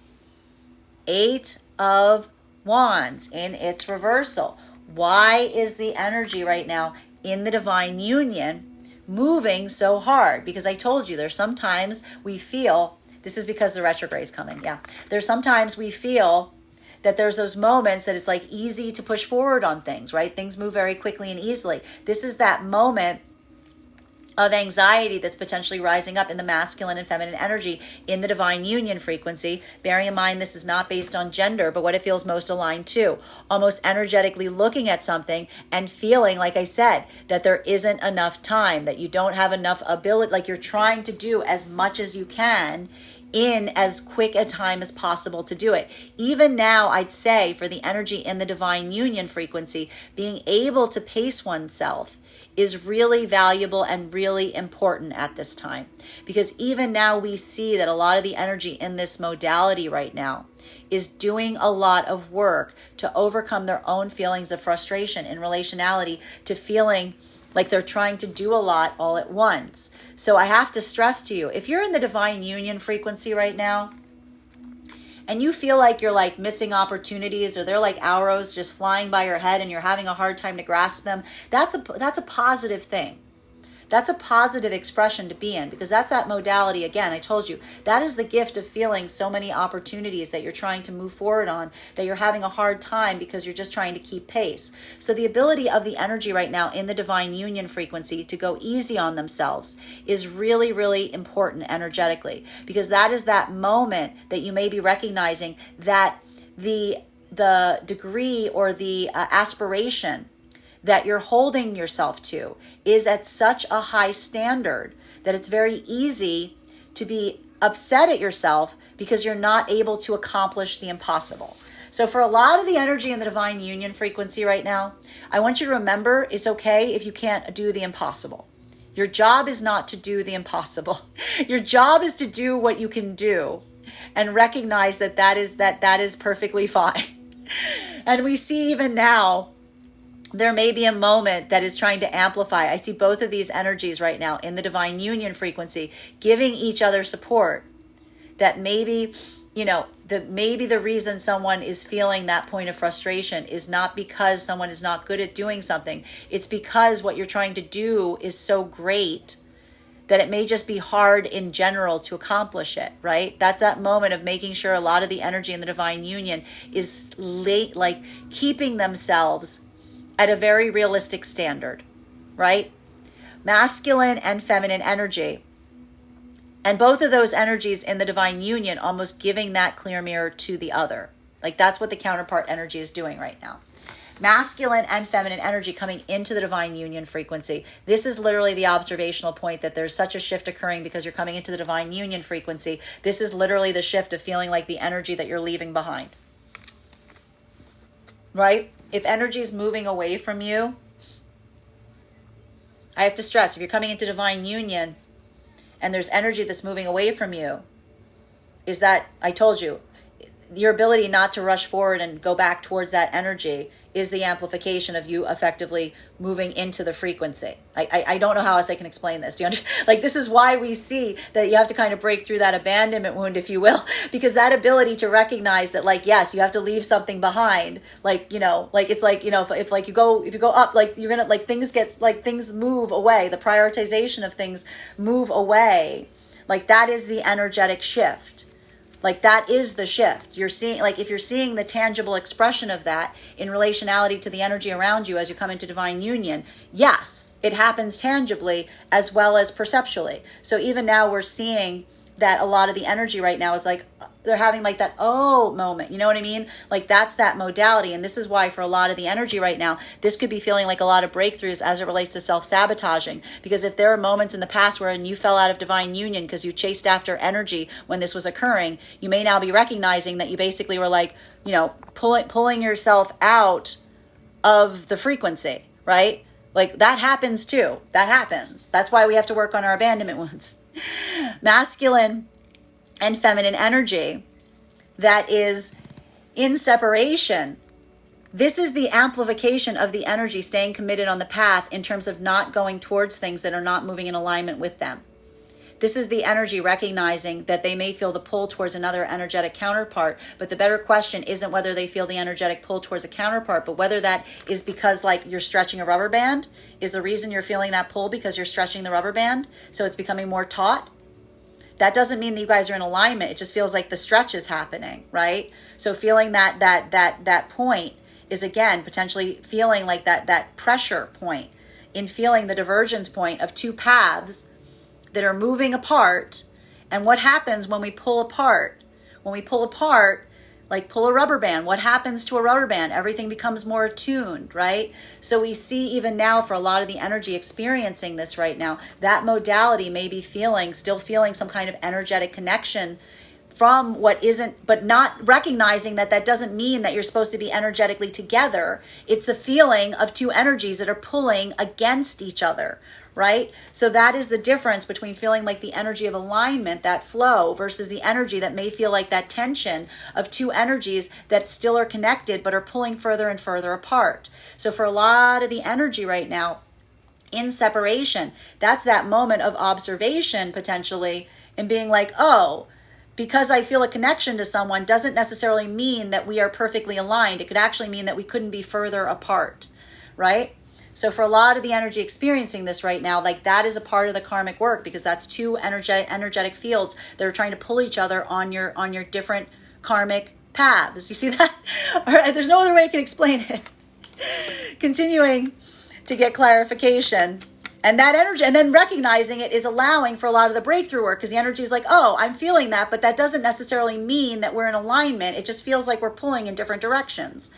Eight of Wands in its reversal. Why is the energy right now in the divine union moving so hard, because I told you there's sometimes we feel, this is because the retrograde is coming. Yeah. There's sometimes we feel that there's those moments that it's like easy to push forward on things, right? Things move very quickly and easily. This is that moment of anxiety that's potentially rising up in the masculine and feminine energy in the divine union frequency. Bearing in mind, this is not based on gender, but what it feels most aligned to. Almost energetically looking at something and feeling, like I said, that there isn't enough time, that you don't have enough ability, like you're trying to do as much as you can in as quick a time as possible to do it. Even now, I'd say for the energy in the divine union frequency, being able to pace oneself is really valuable and really important at this time. Because even now we see that a lot of the energy in this modality right now is doing a lot of work to overcome their own feelings of frustration in relationality to feeling like they're trying to do a lot all at once. So I have to stress to you, if you're in the divine union frequency right now, and you feel like you're like missing opportunities, or they're like arrows just flying by your head and you're having a hard time to grasp them, that's a positive thing. That's a positive expression to be in, because that's that modality. Again, I told you, that is the gift of feeling so many opportunities that you're trying to move forward on, that you're having a hard time because you're just trying to keep pace. So the ability of the energy right now in the divine union frequency to go easy on themselves is really, really important energetically, because that is that moment that you may be recognizing that the degree or the aspiration that you're holding yourself to is at such a high standard that it's very easy to be upset at yourself because you're not able to accomplish the impossible. So for a lot of the energy in the divine union frequency right now, I want you to remember it's okay if you can't do the impossible. Your job is not to do the impossible. Your job is to do what you can do and recognize that is perfectly fine. And we see even now, there may be a moment that is trying to amplify. I see both of these energies right now in the divine union frequency, giving each other support. That maybe, maybe the reason someone is feeling that point of frustration is not because someone is not good at doing something. It's because what you're trying to do is so great that it may just be hard in general to accomplish it, right? That's that moment of making sure a lot of the energy in the divine union is like keeping themselves at a very realistic standard, right? Masculine and feminine energy. And both of those energies in the divine union almost giving that clear mirror to the other. Like that's what the counterpart energy is doing right now. Masculine and feminine energy coming into the divine union frequency. This is literally the observational point that there's such a shift occurring because you're coming into the divine union frequency. This is literally the shift of feeling like the energy that you're leaving behind. Right? If energy is moving away from you, I have to stress, if you're coming into divine union and there's energy that's moving away from you, is that, I told you, your ability not to rush forward and go back towards that energy is the amplification of you effectively moving into the frequency. I don't know how else I can explain this. Do you understand? Like, this is why we see that you have to kind of break through that abandonment wound, if you will, because that ability to recognize that, like, yes, you have to leave something behind. Like, like it's like, if you go up, like you're going to, like things move away. The prioritization of things move away. Like that is the energetic shift. Like that is the shift. You're seeing, like if you're seeing the tangible expression of that in relationality to the energy around you as you come into divine union, yes, it happens tangibly as well as perceptually. So even now we're seeing that a lot of the energy right now is like, they're having like that, oh, moment. You know what I mean? Like that's that modality. And this is why for a lot of the energy right now, this could be feeling like a lot of breakthroughs as it relates to self-sabotaging. Because if there are moments in the past where you fell out of divine union because you chased after energy when this was occurring, you may now be recognizing that you basically were like, pulling yourself out of the frequency, right? Like that happens too. That happens. That's why we have to work on our abandonment wounds. Masculine and feminine energy that is in separation. This is the amplification of the energy staying committed on the path in terms of not going towards things that are not moving in alignment with them. This is the energy recognizing that they may feel the pull towards another energetic counterpart, but the better question isn't whether they feel the energetic pull towards a counterpart, but whether that is because like you're stretching a rubber band. Is the reason you're feeling that pull because you're stretching the rubber band? So it's becoming more taut? That doesn't mean that you guys are in alignment. It just feels like the stretch is happening, right? So feeling that point is again potentially feeling like that pressure point in feeling the divergence point of two paths that are moving apart. And what happens when we pull apart? When we pull apart, like pull a rubber band, what happens to a rubber band? Everything becomes more attuned, right? So we see even now for a lot of the energy experiencing this right now, that modality may be still feeling some kind of energetic connection from what isn't, but not recognizing that that doesn't mean that you're supposed to be energetically together. It's a feeling of two energies that are pulling against each other, right? So that is the difference between feeling like the energy of alignment, that flow, versus the energy that may feel like that tension of two energies that still are connected but are pulling further and further apart. So for a lot of the energy right now in separation, that's that moment of observation potentially and being like, oh, because I feel a connection to someone doesn't necessarily mean that we are perfectly aligned. It could actually mean that we couldn't be further apart, right? So for a lot of the energy experiencing this right now, like that is a part of the karmic work, because that's two energetic fields that are trying to pull each other on your different karmic paths. You see that? All right, there's no other way I can explain it. Continuing to get clarification. And that energy, and then recognizing it is allowing for a lot of the breakthrough work, because the energy is like, oh, I'm feeling that, but that doesn't necessarily mean that we're in alignment. It just feels like we're pulling in different directions.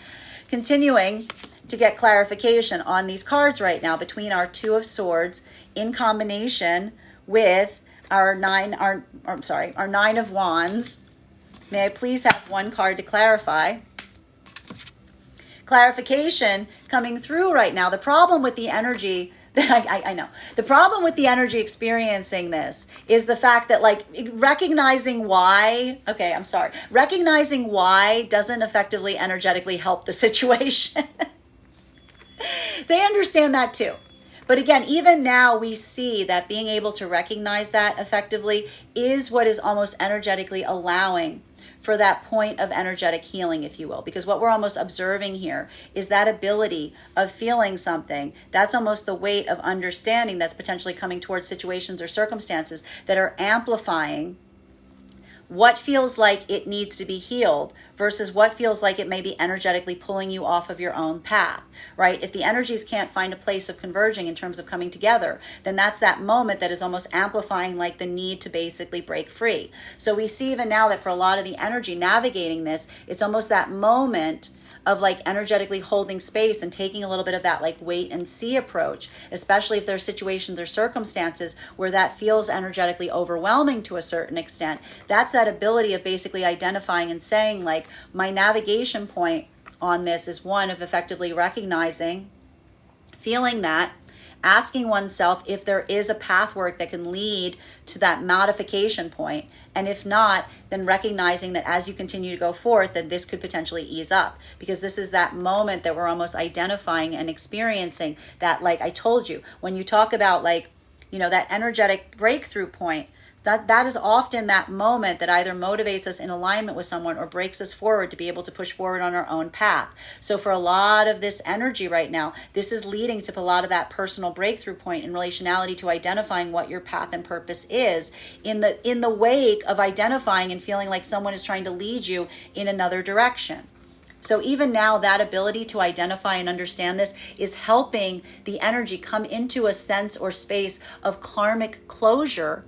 Continuing to get clarification on these cards right now between our Two of Swords in combination with our Nine of Wands. May I please have one card to clarify? Clarification coming through right now. The problem with the energy, I know. The problem with the energy experiencing this is the fact that like recognizing why doesn't effectively energetically help the situation. They understand that too. But again, even now we see that being able to recognize that effectively is what is almost energetically allowing for that point of energetic healing, if you will. Because what we're almost observing here is that ability of feeling something. That's almost the weight of understanding that's potentially coming towards situations or circumstances that are amplifying what feels like it needs to be healed versus what feels like it may be energetically pulling you off of your own path, right? If the energies can't find a place of converging in terms of coming together, then that's that moment that is almost amplifying like the need to basically break free. So we see even now that for a lot of the energy navigating this, it's almost that moment of like energetically holding space and taking a little bit of that like wait and see approach, especially if there's situations or circumstances where that feels energetically overwhelming to a certain extent. That's that ability of basically identifying and saying like, my navigation point on this is one of effectively recognizing, feeling that, asking oneself if there is a path work that can lead to that modification point. And if not, then recognizing that as you continue to go forth, then this could potentially ease up, because this is that moment that we're almost identifying and experiencing that, like I told you, when you talk about like, you know, that energetic breakthrough point, that is often that moment that either motivates us in alignment with someone or breaks us forward to be able to push forward on our own path. So for a lot of this energy right now, this is leading to a lot of that personal breakthrough point in relationality to identifying what your path and purpose is in the wake of identifying and feeling like someone is trying to lead you in another direction. So even now, that ability to identify and understand this is helping the energy come into a sense or space of karmic closure,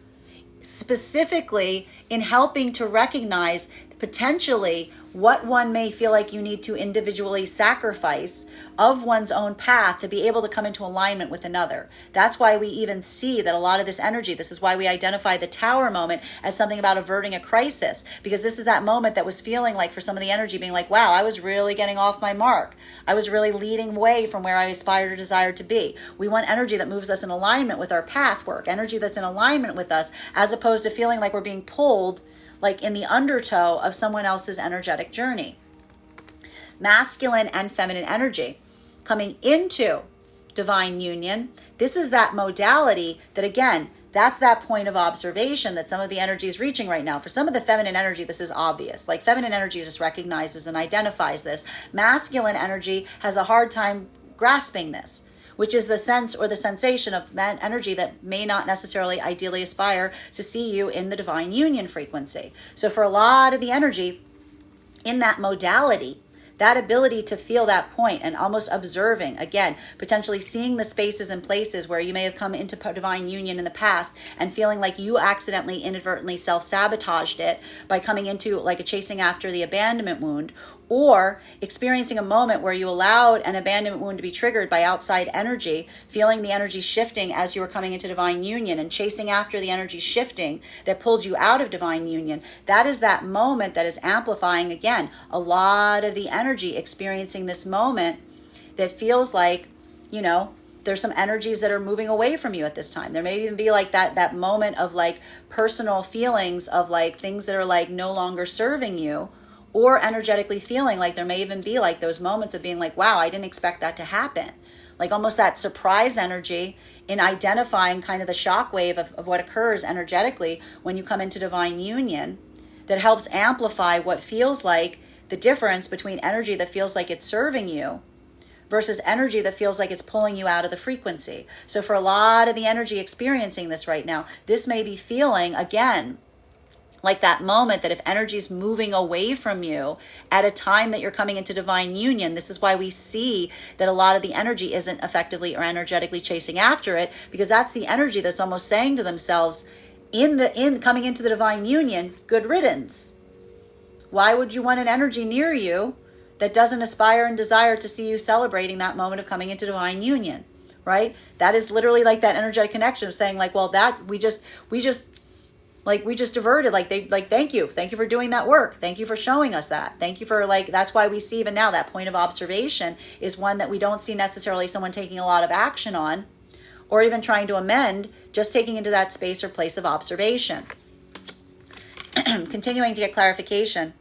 specifically in helping to recognize potentially what one may feel like you need to individually sacrifice of one's own path to be able to come into alignment with another. That's why we even see that a lot of this energy, this is why we identify the tower moment as something about averting a crisis, because this is that moment that was feeling like for some of the energy being like, wow, I was really getting off my mark. I was really leading away from where I aspired or desired to be. We want energy that moves us in alignment with our path work, energy that's in alignment with us, as opposed to feeling like we're being pulled like in the undertow of someone else's energetic journey. Masculine and feminine energy coming into divine union. This is that modality that, again, That's that point of observation that some of the energy is reaching right now. For some of the feminine energy, this is obvious. Like feminine energy just recognizes and identifies this. Masculine energy has a hard time grasping this, which is the sense or the sensation of energy that may not necessarily ideally aspire to see you in the divine union frequency. So for a lot of the energy in that modality, that ability to feel that point and almost observing, again, potentially seeing the spaces and places where you may have come into divine union in the past and feeling like you accidentally, inadvertently self-sabotaged it by coming into like a chasing after the abandonment wound, or experiencing a moment where you allowed an abandonment wound to be triggered by outside energy, feeling the energy shifting as you were coming into divine union and chasing after the energy shifting that pulled you out of divine union. That is that moment that is amplifying, again, a lot of the energy experiencing this moment that feels like, you know, there's some energies that are moving away from you at this time. There may even be like that moment of like personal feelings of like things that are like no longer serving you, or energetically feeling like there may even be like those moments of being like, wow, I didn't expect that to happen. Like almost that surprise energy in identifying kind of the shockwave of what occurs energetically when you come into divine union that helps amplify what feels like the difference between energy that feels like it's serving you versus energy that feels like it's pulling you out of the frequency. So for a lot of the energy experiencing this right now, this may be feeling, again, like that moment that if energy is moving away from you at a time that you're coming into divine union, this is why we see that a lot of the energy isn't effectively or energetically chasing after it, because that's the energy that's almost saying to themselves in coming into the divine union, good riddance. Why would you want an energy near you that doesn't aspire and desire to see you celebrating that moment of coming into divine union, right? That is literally like that energetic connection of saying like, well, that we just diverted, thank you for doing that work, thank you for showing us that, thank you for like, that's why we see even now that point of observation is one that we don't see necessarily someone taking a lot of action on or even trying to amend, just taking into that space or place of observation. Continuing to get clarification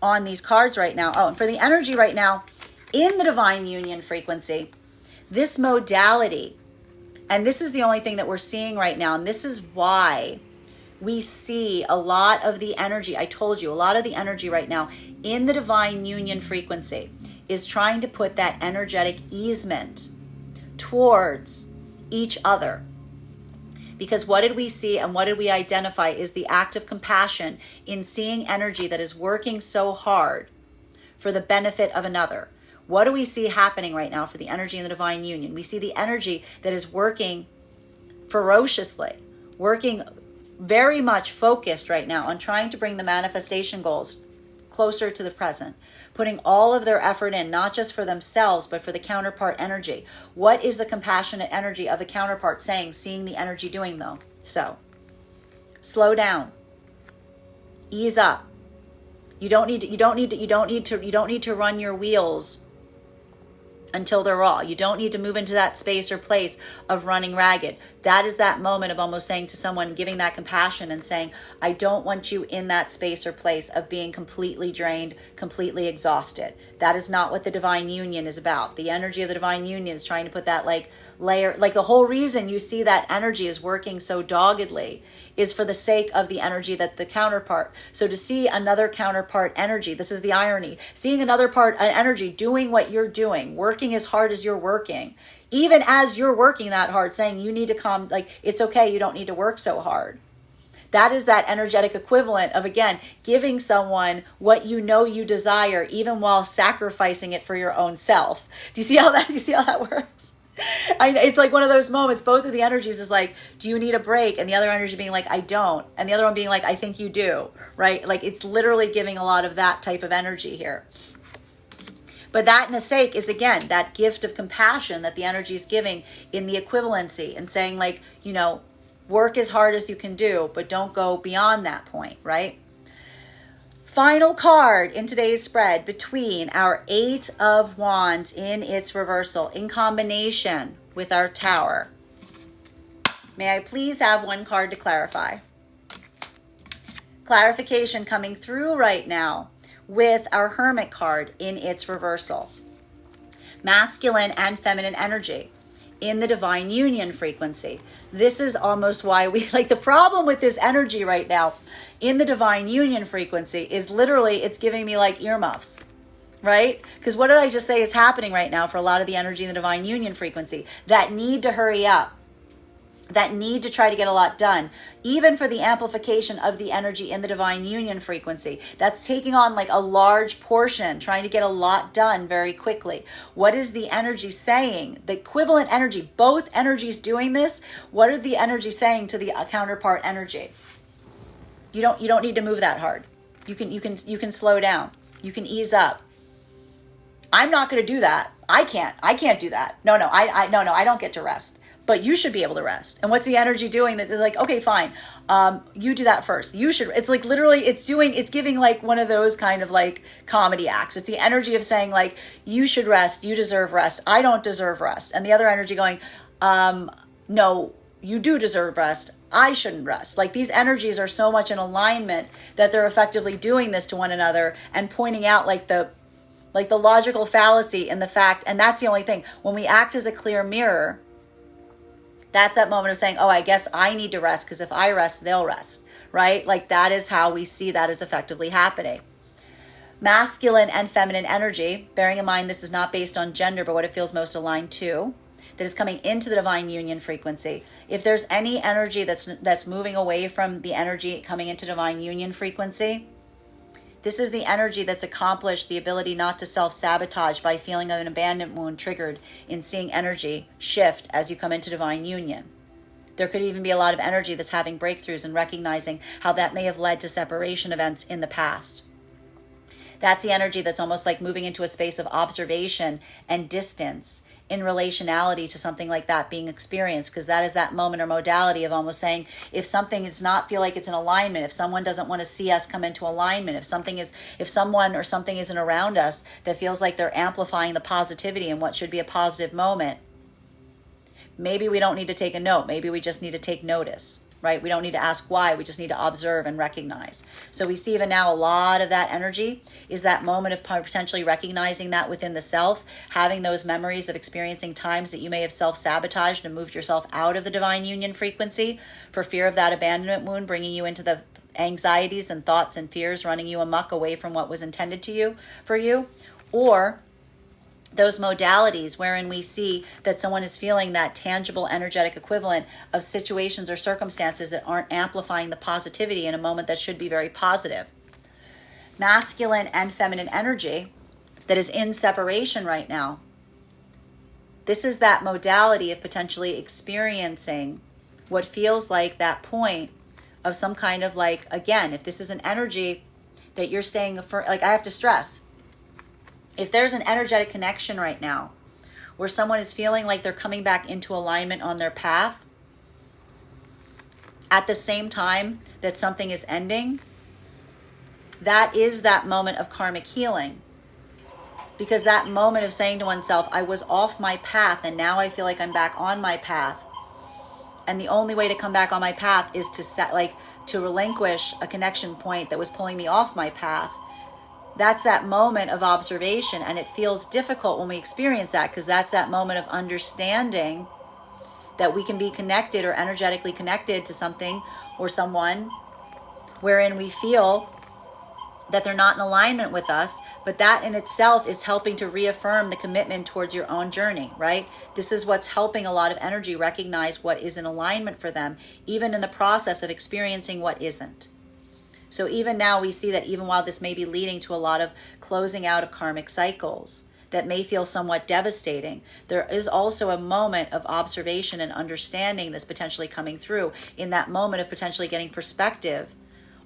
on these cards right now. Oh, and for the energy right now in the divine union frequency, this modality, and this is the only thing that we're seeing right now, and this is why we see a lot of the energy, I told you, a lot of the energy right now in the divine union frequency is trying to put that energetic easement towards each other. Because what did we see and what did we identify is the act of compassion in seeing energy that is working so hard for the benefit of another. What do we see happening right now for the energy in the divine union? We see the energy that is working ferociously, working very much focused right now on trying to bring the manifestation goals closer to the present, putting all of their effort in, not just for themselves, but for the counterpart energy. What is the compassionate energy of the counterpart saying, seeing the energy doing though? So, slow down, ease up. You don't need to run your wheels until they're raw. You don't need to move into that space or place of running ragged. That is that moment of almost saying to someone, giving that compassion and saying, I don't want you in that space or place of being completely drained, completely exhausted. That is not what the divine union is about. The energy of the divine union is trying to put that like layer, like the whole reason you see that energy is working so doggedly is for the sake of the energy that the counterpart. So to see another counterpart energy, this is the irony, seeing another part, an energy doing what you're doing, working as hard as you're working, even as you're working that hard, saying you need to come, like, it's okay, you don't need to work so hard. That is that energetic equivalent of, again, giving someone what you know you desire, even while sacrificing it for your own self. Do you see how that works? It's like one of those moments, both of the energies is like, do you need a break? And the other energy being like, I don't. And the other one being like, I think you do, right? Like it's literally giving a lot of that type of energy here. But that in a sake is, again, that gift of compassion that the energy is giving in the equivalency and saying like, you know, work as hard as you can do, but don't go beyond that point, right? Final card in today's spread between our Eight of Wands in its reversal in combination with our Tower. May I please have one card to clarify? Clarification coming through right now with our Hermit card in its reversal. Masculine and feminine energy in the divine union frequency. This is almost why we like the problem with this energy right now in the divine union frequency is literally it's giving me like earmuffs, right? Because what did I just say is happening right now for a lot of the energy in the divine union frequency? That need to hurry up, that need to try to get a lot done, even for the amplification of the energy in the divine union frequency. That's taking on like a large portion, trying to get a lot done very quickly. What is the energy saying? The equivalent energy, both energies doing this, what are the energies saying to the counterpart energy? You don't need to move that hard. You can slow down. You can ease up. I'm not going to do that. I can't do that. No, I don't get to rest. But you should be able to rest. And what's the energy doing? That they're like, okay, fine. You do that first. You should. It's like literally, it's giving like one of those kind of like comedy acts. It's the energy of saying like, you should rest. You deserve rest. I don't deserve rest. And the other energy going, no, you do deserve rest. I shouldn't rest. Like these energies are so much in alignment that they're effectively doing this to one another and pointing out like the logical fallacy in the fact. And that's the only thing. When we act as a clear mirror, that's that moment of saying, oh, I guess I need to rest because if I rest, they'll rest, right? Like that is how we see that as effectively happening. Masculine and feminine energy, bearing in mind this is not based on gender, but what it feels most aligned to, that is coming into the divine union frequency. If there's any energy that's moving away from the energy coming into divine union frequency, this is the energy that's accomplished the ability not to self-sabotage by feeling of an abandonment wound triggered in seeing energy shift as you come into divine union. There could even be a lot of energy that's having breakthroughs and recognizing how that may have led to separation events in the past. That's the energy that's almost like moving into a space of observation and distance in relationality to something like that being experienced, because that is that moment or modality of almost saying if something does not feel like it's in alignment, if someone doesn't want to see us come into alignment, if someone or something isn't around us that feels like they're amplifying the positivity in what should be a positive moment, maybe we don't need to take a note. Maybe we just need to take notice, right? We don't need to ask why. We just need to observe and recognize. So we see even now a lot of that energy is that moment of potentially recognizing that within the self, having those memories of experiencing times that you may have self-sabotaged and moved yourself out of the divine union frequency for fear of that abandonment wound, bringing you into the anxieties and thoughts and fears, running you amok away from what was intended to you for you, or those modalities wherein we see that someone is feeling that tangible energetic equivalent of situations or circumstances that aren't amplifying the positivity in a moment that should be very positive. Masculine and feminine energy that is in separation right now. This is that modality of potentially experiencing what feels like that point of some kind of like, again, if this is an energy that you're staying for, like I have to stress, if there's an energetic connection right now where someone is feeling like they're coming back into alignment on their path at the same time that something is ending, that is that moment of karmic healing. Because that moment of saying to oneself, I was off my path and now I feel like I'm back on my path. And the only way to come back on my path is to relinquish a connection point that was pulling me off my path. That's that moment of observation, and it feels difficult when we experience that because that's that moment of understanding that we can be connected or energetically connected to something or someone wherein we feel that they're not in alignment with us, but that in itself is helping to reaffirm the commitment towards your own journey, right? This is what's helping a lot of energy recognize what is in alignment for them, even in the process of experiencing what isn't. So even now we see that even while this may be leading to a lot of closing out of karmic cycles that may feel somewhat devastating, there is also a moment of observation and understanding that's potentially coming through in that moment of potentially getting perspective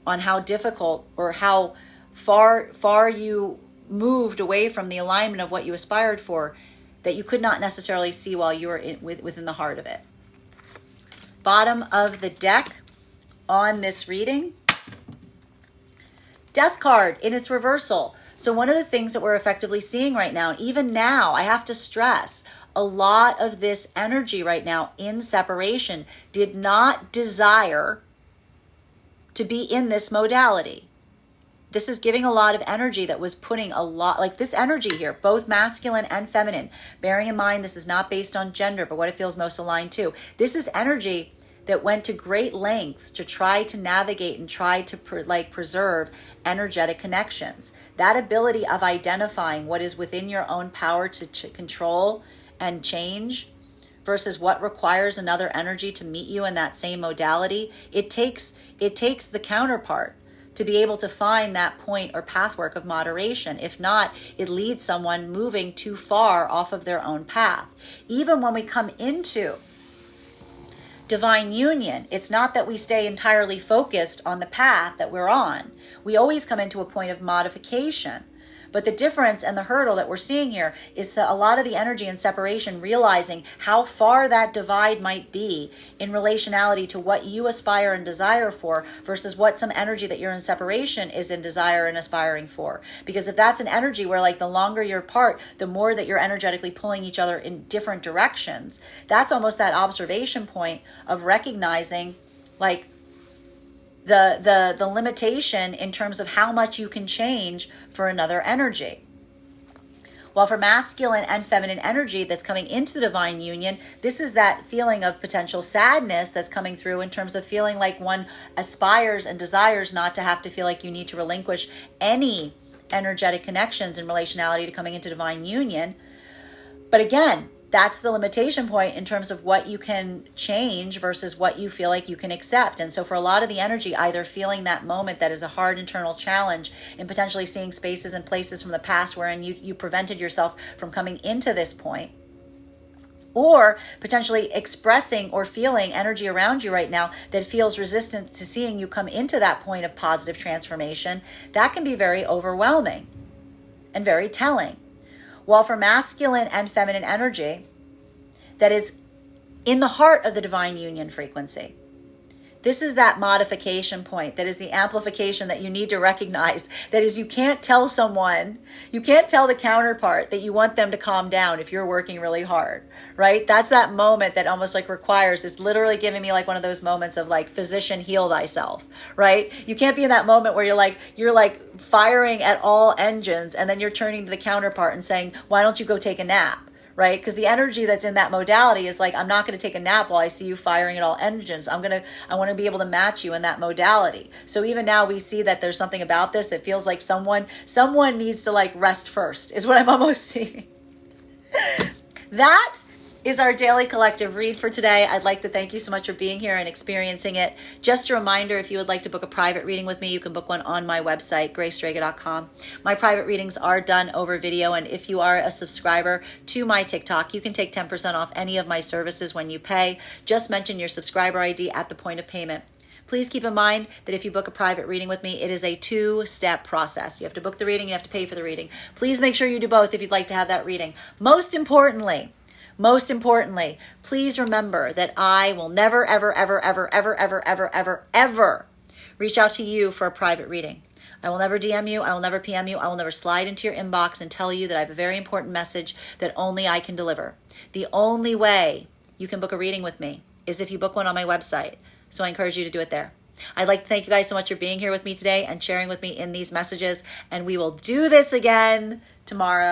on how difficult or how far you moved away from the alignment of what you aspired for that you could not necessarily see while you were within the heart of it. Bottom of the deck on this reading, Death card in its reversal. So one of the things that we're effectively seeing right now, and even now, I have to stress, a lot of this energy right now in separation did not desire to be in this modality. This is giving a lot of energy that was putting a lot, like this energy here, both masculine and feminine. Bearing in mind, this is not based on gender, but what it feels most aligned to. This is energy that went to great lengths to try to navigate and try to preserve energetic connections. That ability of identifying what is within your own power to control and change versus what requires another energy to meet you in that same modality. It takes the counterpart to be able to find that point or pathwork of moderation. If not, it leads someone moving too far off of their own path. Even when we come into divine union, it's not that we stay entirely focused on the path that we're on. We always come into a point of modification. But the difference and the hurdle that we're seeing here is a lot of the energy and separation, realizing how far that divide might be in relationality to what you aspire and desire for versus what some energy that you're in separation is in desire and aspiring for. Because if that's an energy where like the longer you're apart, the more that you're energetically pulling each other in different directions, that's almost that observation point of recognizing like the limitation in terms of how much you can change for another energy. While for masculine and feminine energy that's coming into the divine union, this is that feeling of potential sadness that's coming through in terms of feeling like one aspires and desires not to have to feel like you need to relinquish any energetic connections in relationality to coming into divine union. But again, that's the limitation point in terms of what you can change versus what you feel like you can accept. And so for a lot of the energy, either feeling that moment that is a hard internal challenge and potentially seeing spaces and places from the past wherein you prevented yourself from coming into this point, or potentially expressing or feeling energy around you right now that feels resistant to seeing you come into that point of positive transformation, that can be very overwhelming and very telling. While for masculine and feminine energy that is in the heart of the divine union frequency, this is that modification point, that is the amplification that you need to recognize. That is, you can't tell someone, you can't tell the counterpart that you want them to calm down if you're working really hard, right? That's that moment that almost like requires, is literally giving me like one of those moments of like, physician, heal thyself, right? You can't be in that moment where you're like firing at all engines and then you're turning to the counterpart and saying, why don't you go take a nap? Right? Because the energy that's in that modality is like, I'm not going to take a nap while I see you firing at all engines. I want to be able to match you in that modality. So even now we see that there's something about this that feels like someone needs to like rest first, is what I'm almost seeing. That is our daily collective read for today. I'd like to thank you so much for being here and experiencing it. Just a reminder, if you would like to book a private reading with me, you can book one on my website, graystrega.com. My private readings are done over video, and if you are a subscriber to my TikTok, you can take 10% off any of my services when you pay. Just mention your subscriber ID at the point of payment. Please keep in mind that if you book a private reading with me, it is a two-step process. You have to book the reading, you have to pay for the reading. Please make sure you do both if you'd like to have that reading. Most importantly, please remember that I will never, ever, ever, ever, ever, ever, ever, ever, ever reach out to you for a private reading. I will never DM you. I will never PM you. I will never slide into your inbox and tell you that I have a very important message that only I can deliver. The only way you can book a reading with me is if you book one on my website. So I encourage you to do it there. I'd like to thank you guys so much for being here with me today and sharing with me in these messages. And we will do this again tomorrow.